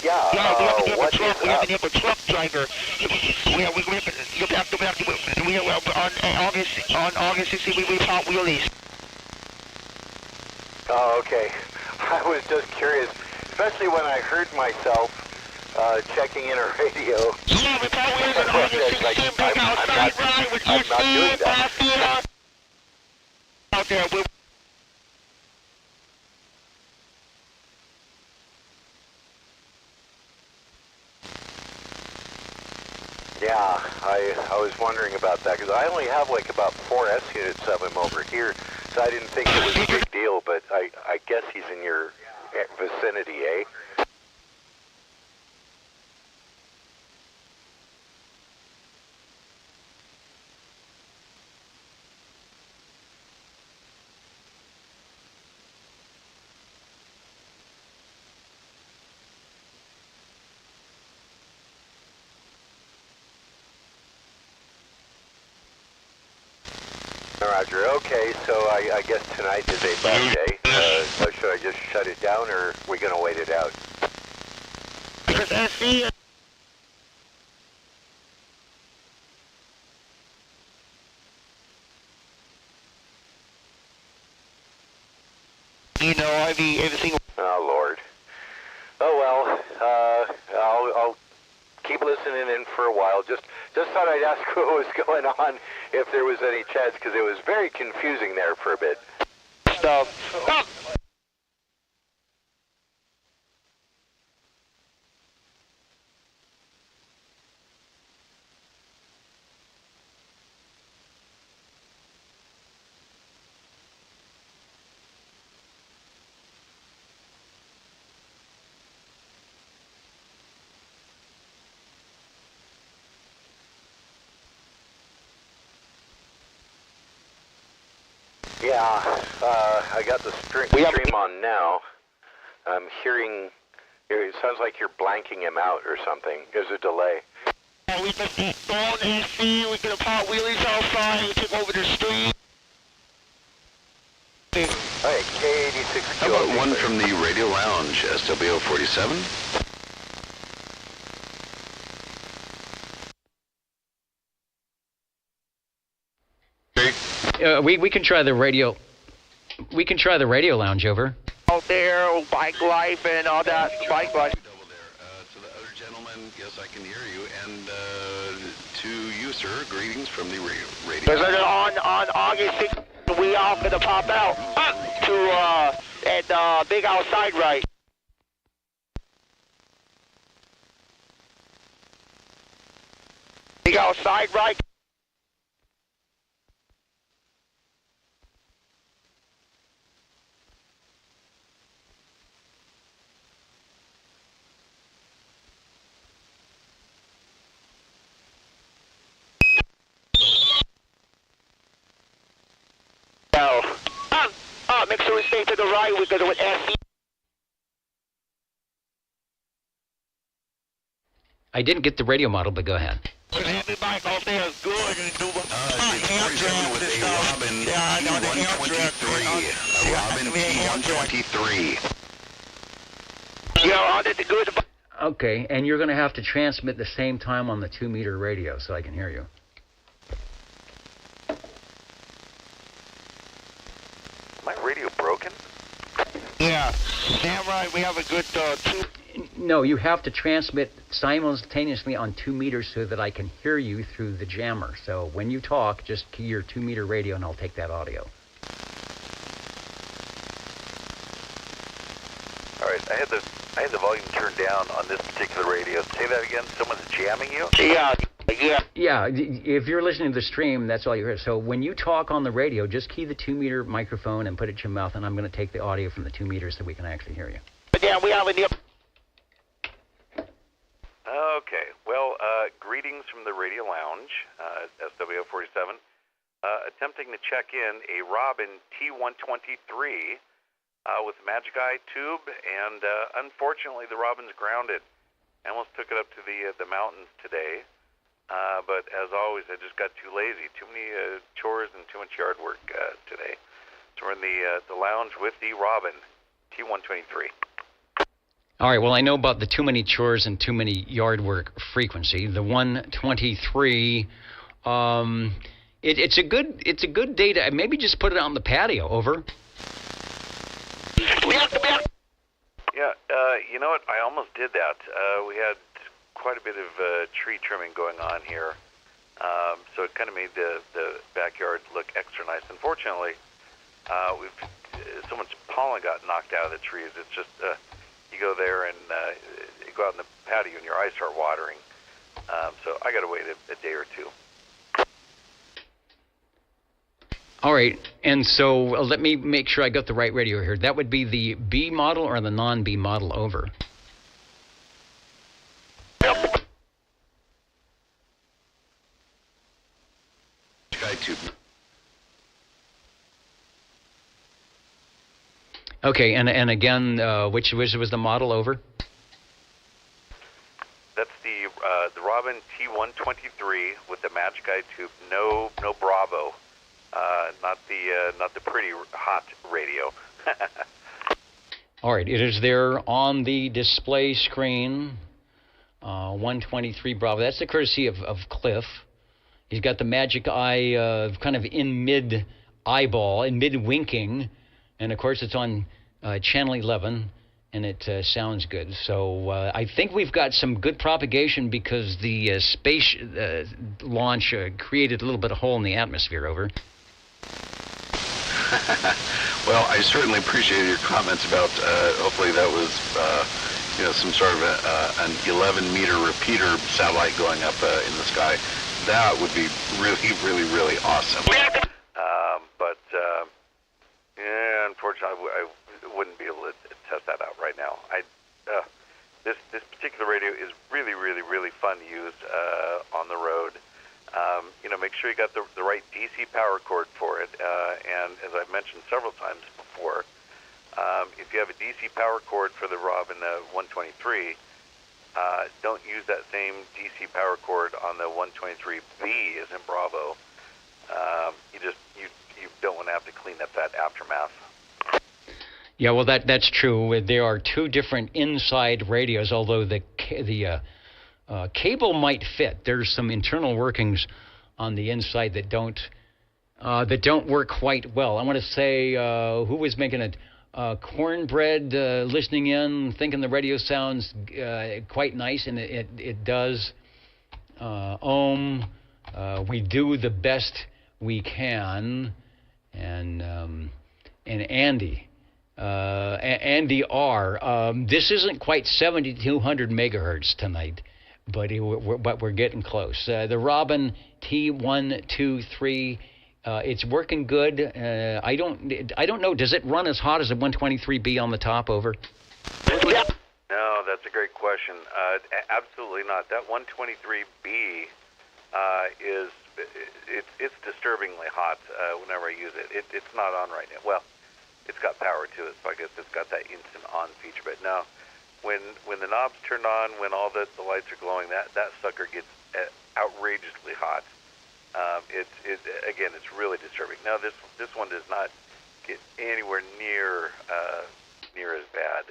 Yeah, we have an upper what truck. is We have up? an upper truck driver. We have on August 16th we Pop Wheelies. Oh, okay. I was just curious, especially when I heard myself checking in a radio. Yeah, we Pop Wheelies on August 16th. Big outside ride with I'm not doing that. Out there. Yeah, I was wondering about that, because I only have like about 4 S units of him over here, so I didn't think it was a big deal, but I guess he's in your vicinity, eh? Roger. Okay, so I guess tonight is a bad day. So should I just shut it down, or are we going to wait it out? Because SC... You know, everything... Oh, Lord. Oh, well, I'll keep listening in for a while. Just thought I'd ask what was going on, if there was any chance, because it was very confusing there for a bit. Yeah, I got the stream on now. I'm hearing, it sounds like you're blanking him out or something. There's a delay. We just on AC, we get a Pop Wheelies outside, we took over the street. Hey, K86. How about one from the Radio Lounge, SWO47? We can try the radio. We can try the radio lounge, over. Out there, bike life and all that, bike life. To the other gentleman, yes, I can hear you. And to you, sir, greetings from the radio. On August 6th, we all gonna pop out to at Big Outside Right. Big Outside Right. Make sure we stay to the right. We're going to with SC. I didn't get the radio model, but go ahead. Heavy bike out there is good. And do with a Robin T123. A Robin T123. Yeah, I did the good. Okay, and you're going to have to transmit the same time on the 2-meter radio so I can hear you. My radio broken? Yeah, damn right. We have a good two. No, you have to transmit simultaneously on 2 meters so that I can hear you through the jammer. So when you talk, just key your 2-meter radio and I'll take that audio. All right, I had the volume turned down on this particular radio. Say that again. Someone's jamming you? Yeah. Yeah, if you're listening to the stream, that's all you hear. So when you talk on the radio, just key the 2-meter microphone and put it to your mouth, and I'm going to take the audio from the 2 meters so we can actually hear you. Yeah, we have a new... Okay, well, greetings from the Radio Lounge, SWO 47. Attempting to check in a Robin T123 with Magic Eye tube, and unfortunately the Robin's grounded. I almost took it up to the mountains today. But as always, I just got too lazy. Too many chores and too much yard work today. So we're in the lounge with the Robin, T123. All right, well, I know about the too many chores and too many yard work frequency. The 123, it's a good day to maybe just put it out on the patio. Over. Yeah, you know what? I almost did that. We had quite a bit of tree trimming going on here, so it kind of made the backyard look extra nice. Unfortunately, so much pollen got knocked out of the trees. It's just you go there and you go out in the patio and your eyes start watering. So I got to wait a day or two. All right, and so let me make sure I got the right radio here. That would be the B model or the non-B model. Over. Okay, and again, which was the model? Over. That's the Robin T123 with the Magic Eye tube. No Bravo. Not the pretty hot radio. All right, it is there on the display screen. 123 Bravo. That's the courtesy of Cliff. He's got the Magic Eye kind of in mid-eyeball, in mid-winking. And, of course, it's on channel 11, and it sounds good. So I think we've got some good propagation because the space launch created a little bit of hole in the atmosphere. Over. Well, I certainly appreciated your comments about hopefully that was some sort of an 11-meter repeater satellite going up in the sky. That would be really, really, really awesome. But unfortunately, I wouldn't be able to test that out right now. This particular radio is really, really, really fun to use on the road. Make sure you got the right DC power cord for it. And as I've mentioned several times before, if you have a DC power cord for the Robin 123, don't use that same DC power cord on the 123B as in Bravo. You don't want to have to clean up that aftermath. Yeah, well, that's true. There are two different inside radios, although the cable might fit. There's some internal workings on the inside that don't work quite well. I want to say who was making it? Cornbread listening in, thinking the radio sounds quite nice, and it does. We do the best we can, and Andy. Andy R. This isn't quite 7,200 megahertz tonight, but we're getting close. The Robin T123, it's working good. I don't know. Does it run as hot as a 123B on the top? Over. No, that's a great question. Absolutely not. That 123B it's disturbingly hot whenever I use it. It's not on right now. Well, it's got power to it, so I guess it's got that instant on feature. But no, when the knob's turned on, when all the lights are glowing, that sucker gets outrageously hot. It's really disturbing. Now this one does not get anywhere near as bad.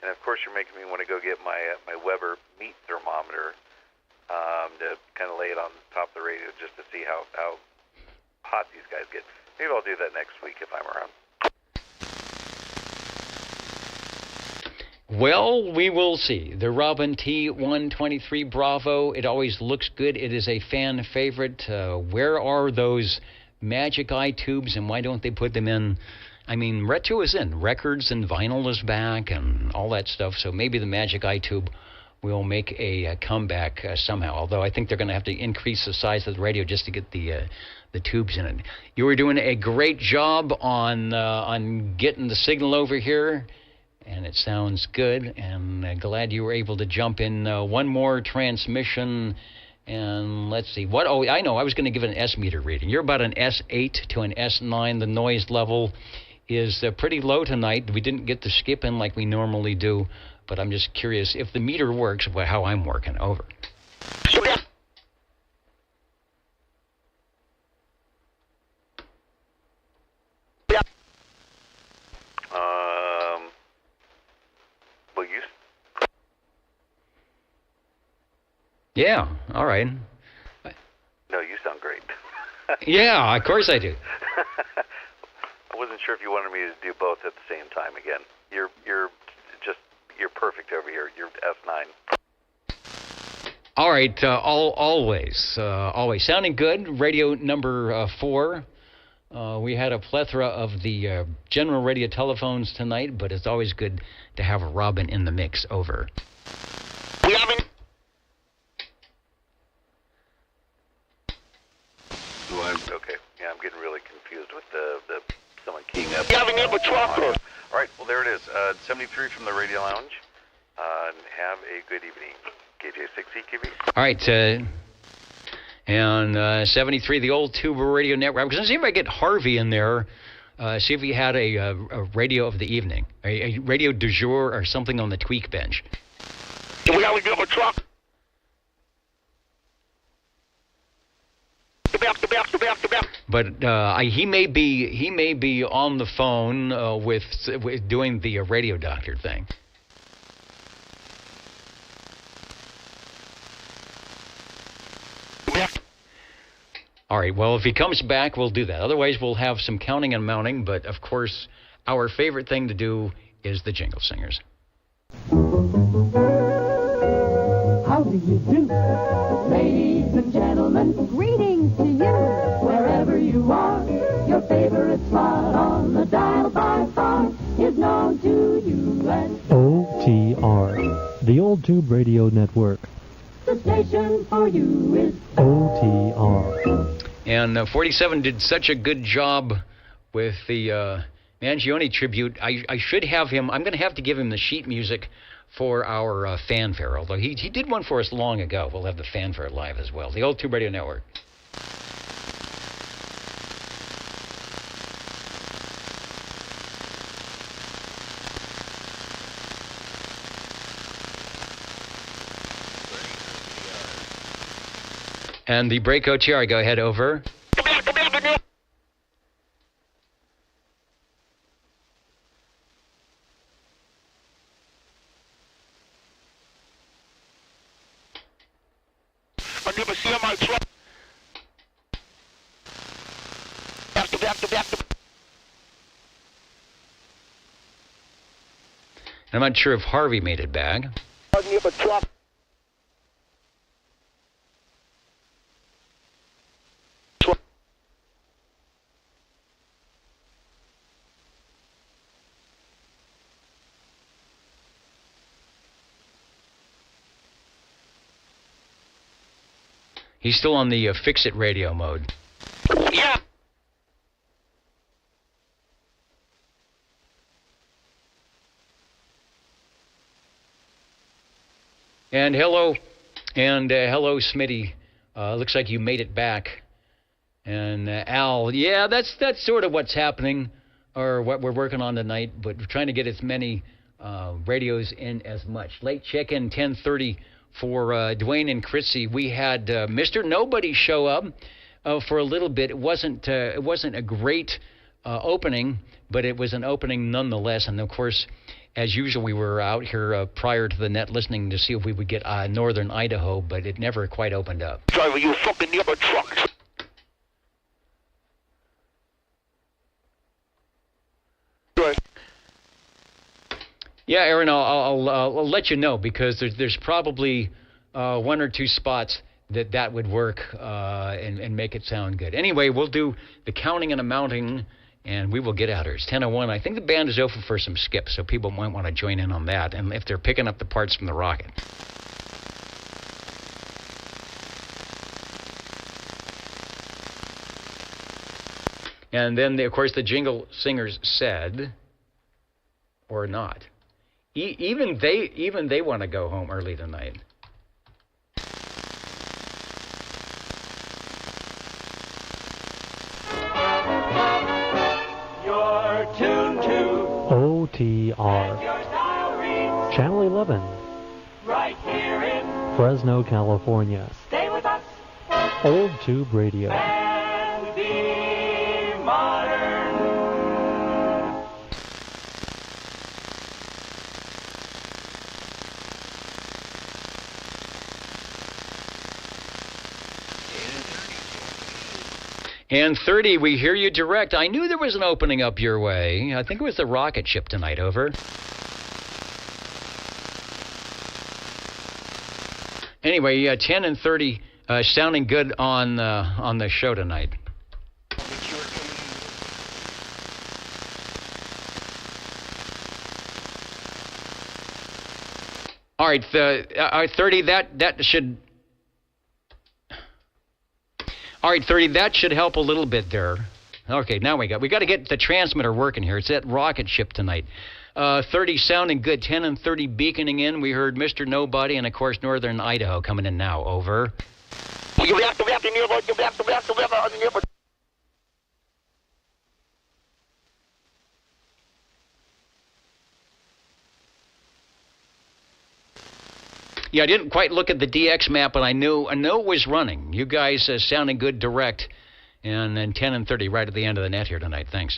And of course, you're making me want to go get my Weber meat thermometer to kind of lay it on top of the radio just to see how hot these guys get. Maybe I'll do that next week if I'm around. Well, we will see. The Robin T123 Bravo, it always looks good. It is a fan favorite. Where are those Magic Eye tubes, and why don't they put them in? I mean, retro is in. Records and vinyl is back and all that stuff, so maybe the Magic Eye tube will make a comeback somehow, although I think they're going to have to increase the size of the radio just to get the tubes in it. You were doing a great job on getting the signal over here, and it sounds good, and glad you were able to jump in one more transmission. And let's see, I know, I was going to give it an S-meter reading. You're about an S8 to an S9. The noise level is pretty low tonight. We didn't get the skip in like we normally do, but I'm just curious if the meter works, how I'm working. Over. Well, you... Yeah, all right. No, you sound great. Yeah, of course I do. I wasn't sure if you wanted me to do both at the same time again. You're perfect over here. You're S9. All right, always sounding good. Radio number 4. We had a plethora of the general radio telephones tonight, but it's always good to have a Robin in the mix. Over. We haven't. Okay. Yeah, I'm getting really confused with the someone keying up. You haven't ever trucker. All right. Well, there it is. 73 from the Radio Lounge. Have a good evening. KJ6EKV. All right. And 73, the old Tuber Radio Network. I was going to see if I get Harvey in there. See if he had a radio of the evening, a radio du jour or something on the tweak bench. We haven't ever truck. But he may be on the phone with doing the radio doctor thing. All right, well, if he comes back, we'll do that. Otherwise, we'll have some counting and mounting. But, of course, our favorite thing to do is the Jingle Singers. How do you do? Ladies and gentlemen, greetings to you. Wherever you are, your favorite spot on the dial by far is known to you as OTR, the Old Tube Radio Network. The station for you is OTR. And 47 did such a good job with the Mangione tribute. I should have him. I'm going to have to give him the sheet music for our fanfare, although he did one for us long ago. We'll have the fanfare live as well. The Old Tube Radio Network. And the break OTR, go ahead, over. I never see my truck. I'm not sure if Harvey made it back. I never truck. He's still on the fix-it radio mode. Yeah. And hello, Smitty. Looks like you made it back. And Al, yeah, that's sort of what's happening, or what we're working on tonight. But we're trying to get as many radios in as much. Late check-in 10:30 for Dwayne and Chrissy. We had Mr. Nobody show up for a little bit. It wasn't a great opening, but it was an opening nonetheless. And of course, as usual, we were out here prior to the net listening to see if we would get northern Idaho, but it never quite opened up. Driver, you fucking never truck. Yeah, Aaron, I'll let you know because there's probably one or two spots that would work and make it sound good. Anyway, we'll do the counting and amounting, and we will get out here. It's 10:01. I think the band is open for some skips, so people might want to join in on that, and if they're picking up the parts from the rocket. And then, of course, the jingle singers said, or not. Even they want to go home early tonight. You're tuned to OTR. Channel 11. Right here in Fresno, California. Stay with us Old Tube Radio. and be modern. And 30, we hear you direct. I knew there was an opening up your way. I think it was the rocket ship tonight, over. Anyway, 10 and 30 sounding good on the show tonight. All right, 30, that should... All right, 30, that should help a little bit there. Okay, now we got to get the transmitter working here. It's that rocket ship tonight. 30 sounding good, 10 and 30 beaconing in. We heard Mr. Nobody and, of course, Northern Idaho coming in now. Over. Yeah, I didn't quite look at the DX map, but I knew it was running. You guys sounding good direct, and then 10 and 30 right at the end of the net here tonight. Thanks.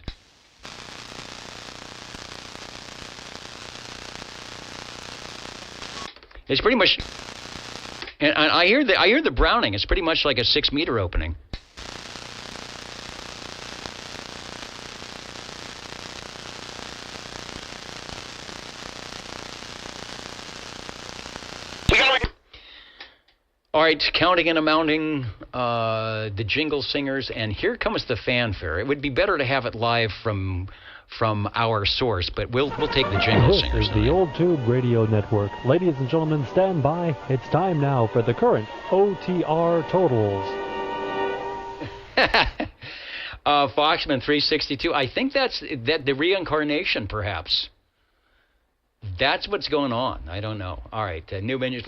It's pretty much, and I hear the Browning. It's pretty much like a 6-meter opening. All right, counting and amounting, the jingle singers, and here comes the fanfare. It would be better to have it live from our source, but we'll take the jingle This singers. is the Old Tube Radio Network. Ladies and gentlemen, stand by. It's time now for the current OTR totals. Foxman 362. I think that's the reincarnation, perhaps. That's what's going on. I don't know. All right, New Image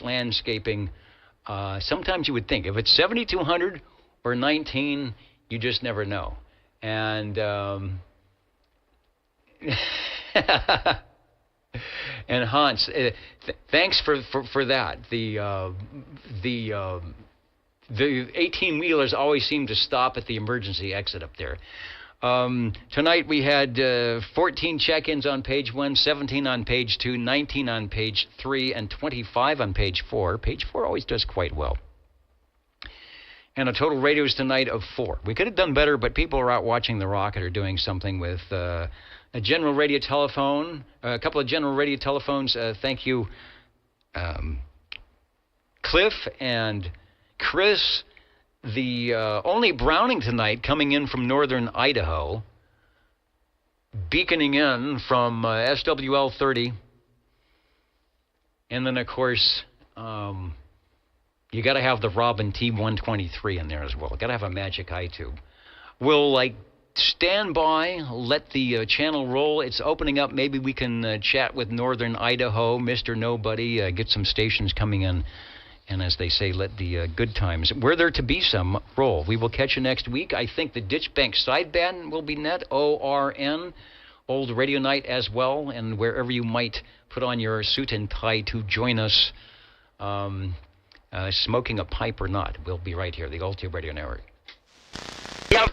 Landscaping. Sometimes you would think if it's 7,200 or 19, you just never know. And and Hans, thanks for that. The 18-wheelers always seem to stop at the emergency exit up there. Tonight we had 14 check-ins on page 1, 17 on page 2, 19 on page 3, and 25 on page 4. Page 4 always does quite well. And a total radios tonight of 4. We could have done better, but people are out watching the rocket or doing something with a general radio telephone, a couple of general radio telephones. Thank you, Cliff and Chris. The only Browning tonight coming in from Northern Idaho, beaconing in from SWL 30. And then, of course, you got to have the Robin T123 in there as well. Got to have a Magic Eye tube. We'll stand by, let the channel roll. It's opening up. Maybe we can chat with Northern Idaho, Mr. Nobody, get some stations coming in. And as they say, let the good times, were there to be some, roll. We will catch you next week. I think the Ditch Bank sideband will be net, ORN, Old Radio Night as well, and wherever you might put on your suit and tie to join us, smoking a pipe or not, we'll be right here, the Old Tube Radio Network. Yep.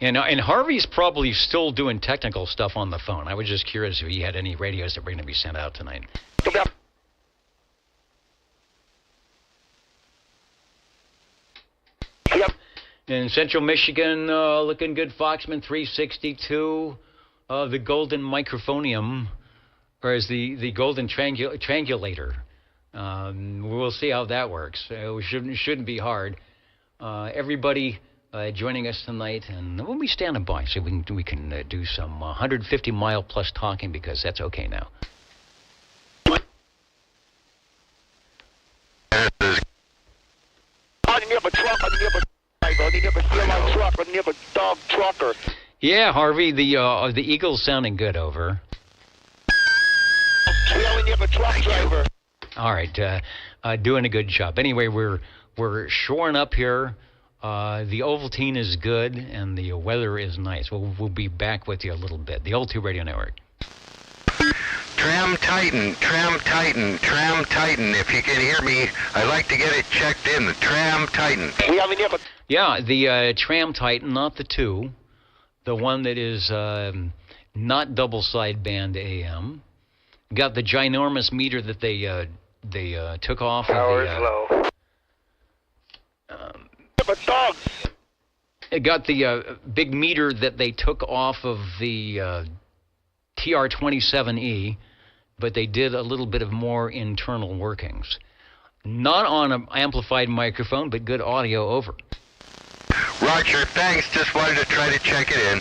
And Harvey's probably still doing technical stuff on the phone. I was just curious if he had any radios that were going to be sent out tonight. In Central Michigan, looking good. Foxman 362, the Golden Microphonium, or is the Golden Triangulator. We'll see how that works. It shouldn't be hard. Everybody joining us tonight, and we'll be standing by so we can do some 150-mile plus talking, because that's okay now. Yeah, Harvey, the Eagle's sounding good, over. We only have a truck driver. All right, doing a good job. Anyway, we're shoring up here. The Ovaltine is good, and the weather is nice. We'll be back with you a little bit. The Old 2 Radio Network. Tram Titan, Tram Titan, Tram Titan. If you can hear me, I'd like to get it checked in. The Tram Titan. We only have a... Yeah, the Tram Titan, not the 2. The one that is not double sideband AM. Got the ginormous meter that they took off Power of the... low. It got the big meter that they took off of the TR-27E, but they did a little bit of more internal workings. Not on an amplified microphone, but good audio, over. Roger, thanks. Just wanted to try to check it in.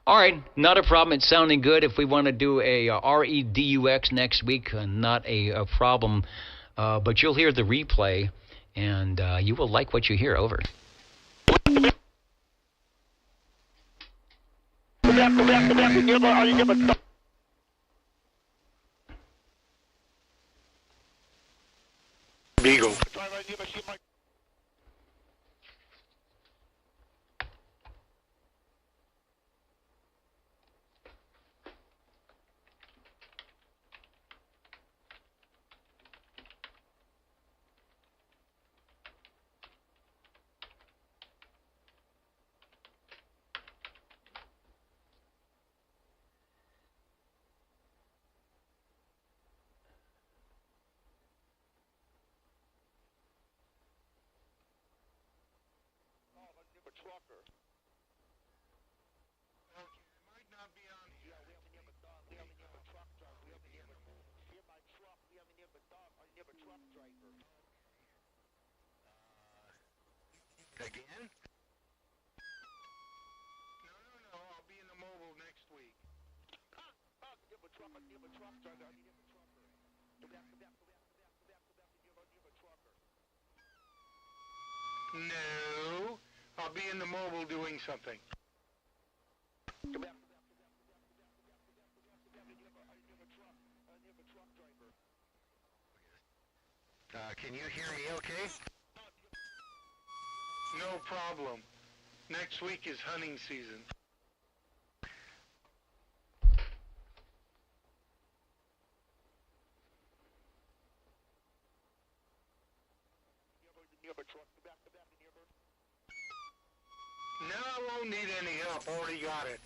All right, not a problem. It's sounding good. If we want to do a REDUX next week, not a problem. But you'll hear the replay, and you will like what you hear, over. Beagle. Again? No, I'll be in the mobile next week. No, I'll be in the mobile doing something. Can you hear me okay? No problem. Next week is hunting season. No, I won't need any help. Already got it.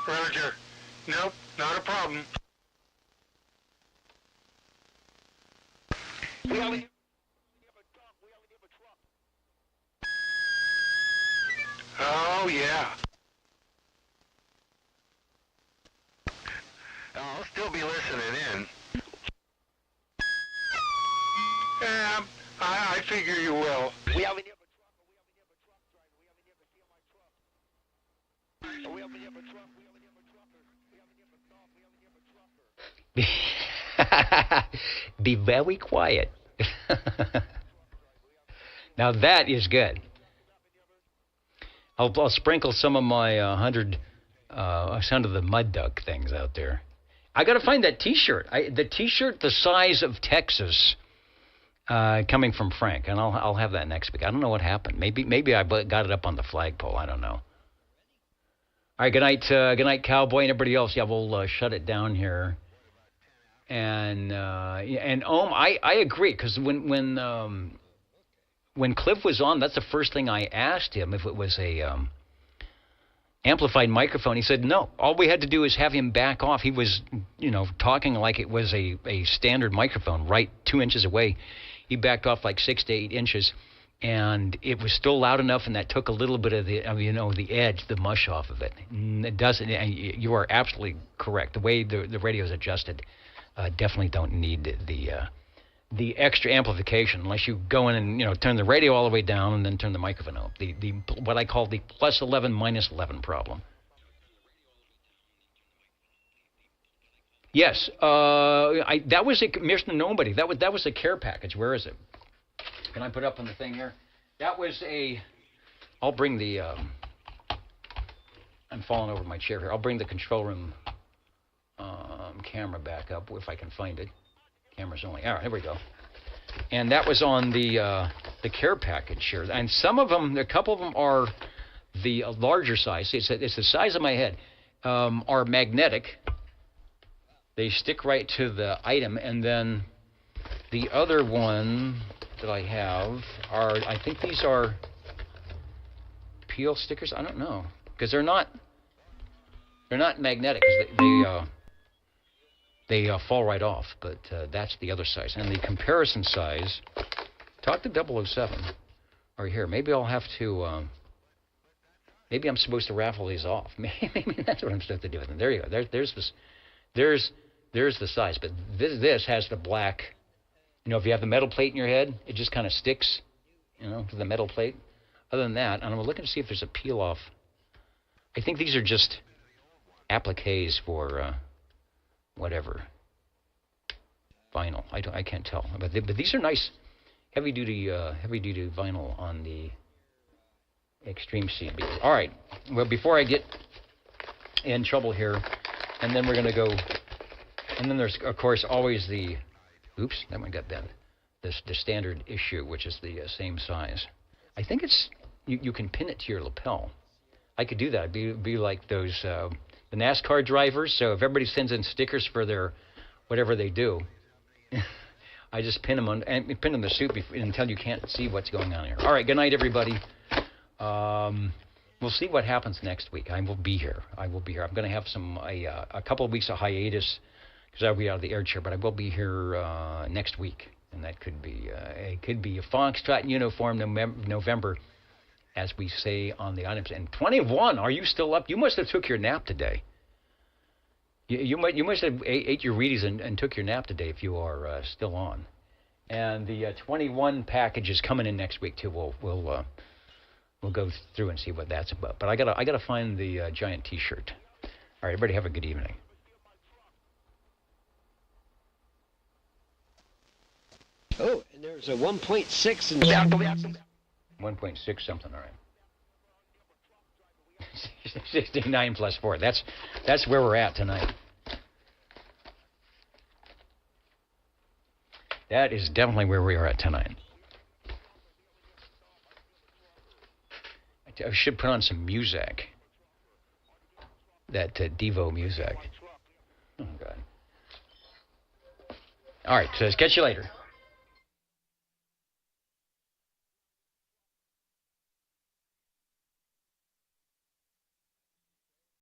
Roger. Nope, not a problem. Oh, yeah. I'll still be listening in. Yeah, I figure you will. We have a truck. We have a truck. Be very quiet. Now that is good. I'll sprinkle some of my 100 Sound of the Mud Duck things out there. I got to find that T-shirt. The T-shirt the size of Texas, coming from Frank, and I'll have that next week. I don't know what happened. Maybe I got it up on the flagpole. I don't know. All right, good night, Cowboy, and everybody else. Yeah, we'll shut it down here. And Ohm, I agree, because when Cliff was on, that's the first thing I asked him, if it was a amplified microphone. He said no. All we had to do is have him back off. He was, talking like it was a standard microphone, right 2 inches away. He backed off like 6 to 8 inches. And it was still loud enough, and that took a little bit of the edge, the mush off of it. It doesn't. You are absolutely correct. The way the radio is adjusted, definitely don't need the extra amplification unless you go in and turn the radio all the way down and then turn the microphone up. The what I call the +11 -11 problem. Yes, that was Mr. Nobody. That was a care package. Where is it? Can I put up on the thing here? That was I'll bring the, I'm falling over my chair here. I'll bring the control room camera back up if I can find it. Cameras only. All right, here we go. And that was on the care package here. And some of them, a couple of them are the larger size. It's the size of my head. Are magnetic. They stick right to the item. And then the other one that I have are, I think these are peel stickers. I don't know, because they're not magnetic. They fall right off. But that's the other size. And the comparison size. Talk to 007. Or here, maybe I'll have to. Maybe I'm supposed to raffle these off. Maybe that's what I'm supposed to do with them. There you go. There's the size. But this has the black. If you have the metal plate in your head, it just kind of sticks, to the metal plate. Other than that, and I'm looking to see if there's a peel-off. I think these are just appliques for whatever. Vinyl. I can't tell. But these are nice, heavy-duty vinyl on the Extreme CB. All right. Well, before I get in trouble here, and then we're going to go, and then there's, of course, always the... Oops, that one got bent. The standard issue, which is the same size. I think it's you can pin it to your lapel. I could do that. It'd be like those the NASCAR drivers. So if everybody sends in stickers for their whatever they do, I just pin them on and pin them in the suit until you can't see what's going on here. All right. Good night, everybody. We'll see what happens next week. I will be here. I'm going to have a couple of weeks of hiatus, because I'll be out of the air chair, but I will be here next week, and that could be a Foxtrot uniform November, as we say on the items. And 21, are you still up? You must have took your nap today. You must have ate your Wheaties and took your nap today if you are still on. And the 21 package is coming in next week too. We'll go through and see what that's about. But I gotta find the giant T-shirt. All right, everybody have a good evening. Oh, and there's a 1.6 and 1.6 something, all right. 69 plus 4. That's where we're at tonight. That is definitely where we are at tonight. I should put on some music. That Devo music. Oh, God. All right, so catch you later.